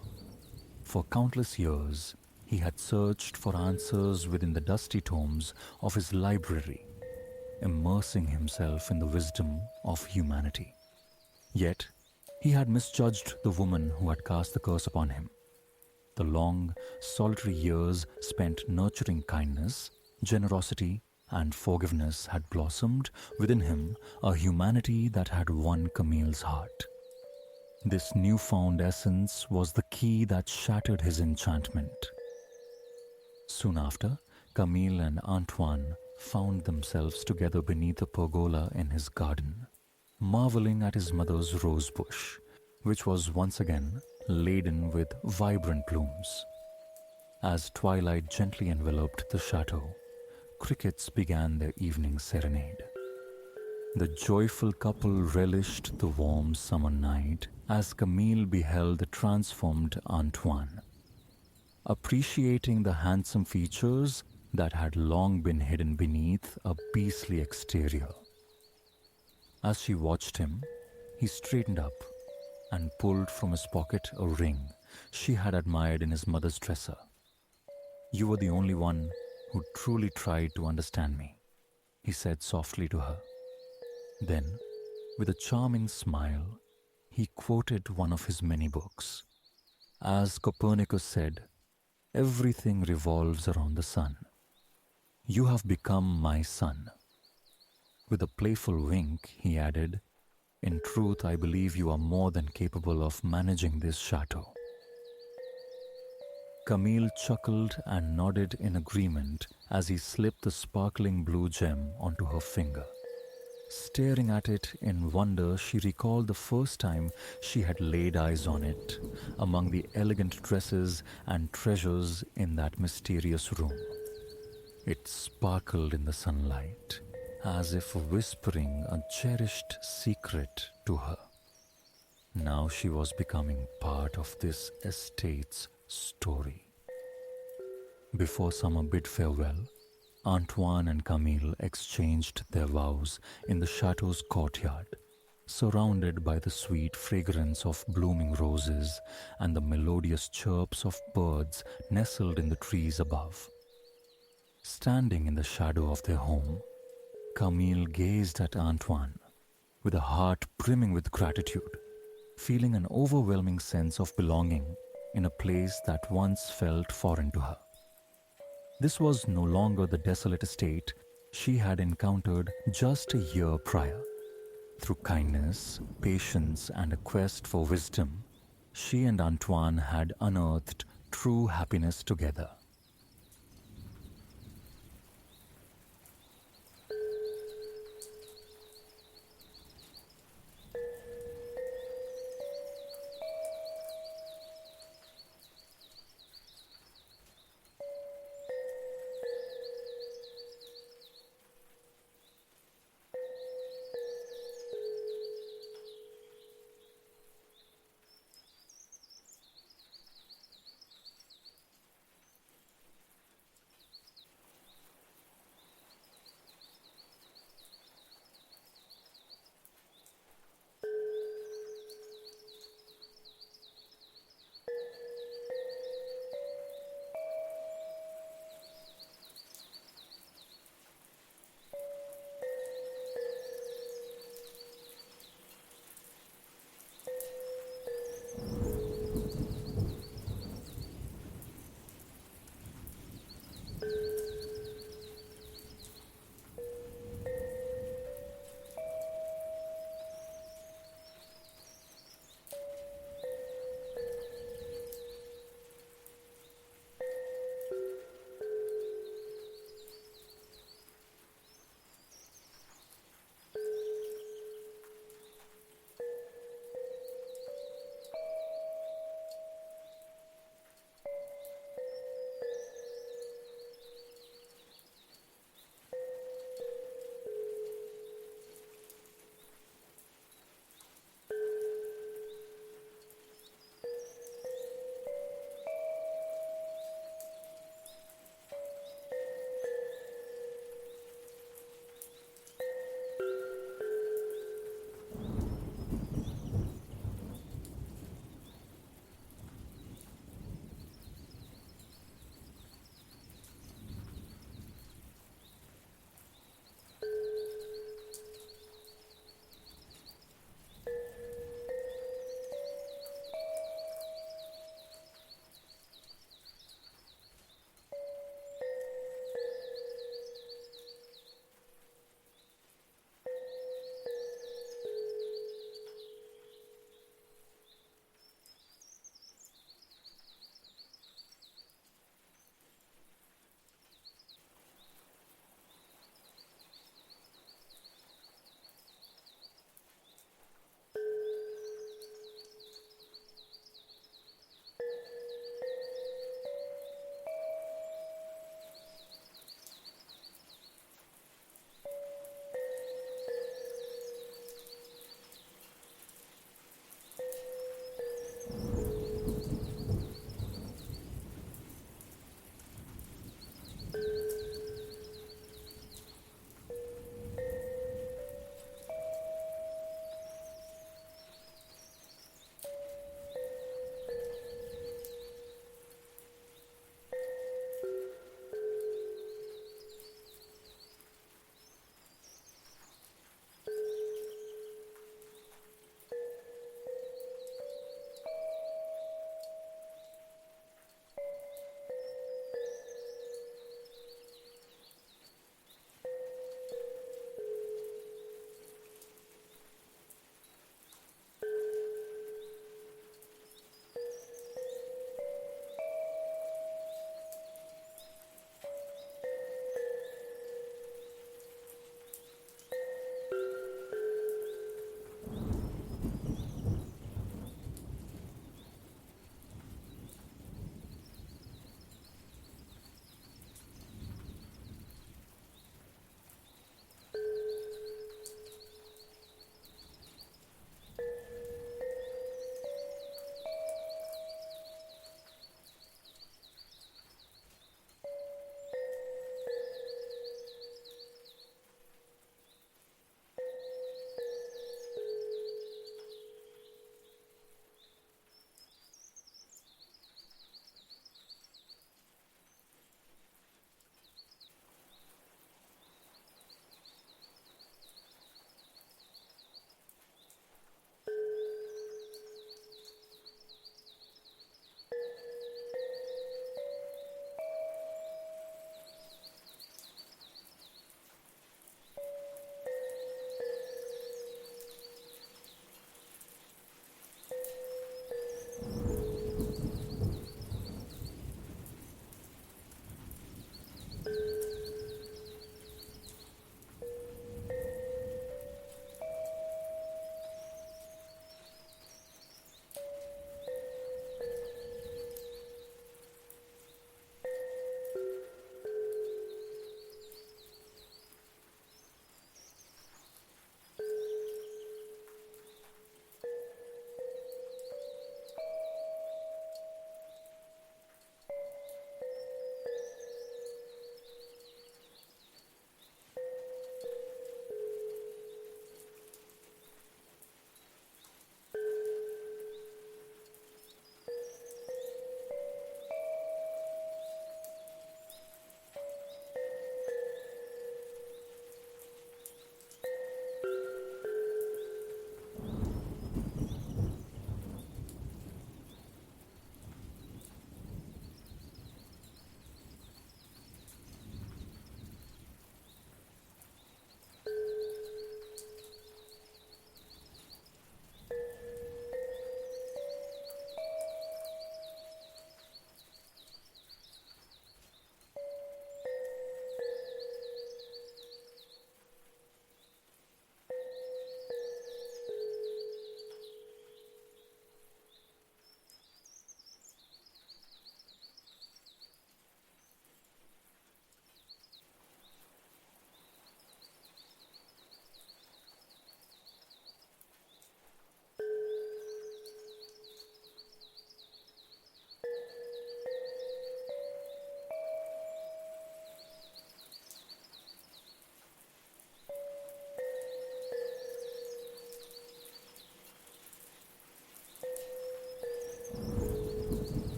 For countless years, he had searched for answers within the dusty tomes of his library, immersing himself in the wisdom of humanity. Yet, he had misjudged the woman who had cast the curse upon him. The long, solitary years spent nurturing kindness, generosity, and forgiveness had blossomed within him a humanity that had won Camille's heart. This newfound essence was the key that shattered his enchantment. Soon after, Camille and Antoine found themselves together beneath a pergola in his garden, marveling at his mother's rose bush, which was once again laden with vibrant blooms. As twilight gently enveloped the chateau, crickets began their evening serenade. The joyful couple relished the warm summer night as Camille beheld the transformed Antoine. Appreciating the handsome features that had long been hidden beneath a beastly exterior, As she watched him, he straightened up and pulled from his pocket a ring she had admired in his mother's dresser. "You were the only one who truly tried to understand me," he said softly to her. Then, with a charming smile, he quoted one of his many books. As Copernicus said, everything revolves around the sun. You have become my sun. With a playful wink, he added, "In truth, I believe you are more than capable of managing this chateau." Camille chuckled and nodded in agreement as he slipped the sparkling blue gem onto her finger. Staring at it in wonder, she recalled the first time she had laid eyes on it among the elegant dresses and treasures in that mysterious room. It sparkled in the sunlight, as if whispering a cherished secret to her. Now she was becoming part of this estate's story. Before summer bid farewell, Antoine and Camille exchanged their vows in the chateau's courtyard, surrounded by the sweet fragrance of blooming roses and the melodious chirps of birds nestled in the trees above. Standing in the shadow of their home, Camille gazed at Antoine with a heart brimming with gratitude, feeling an overwhelming sense of belonging in a place that once felt foreign to her. This was no longer the desolate estate she had encountered just a year prior. Through kindness, patience, and a quest for wisdom, she and Antoine had unearthed true happiness together.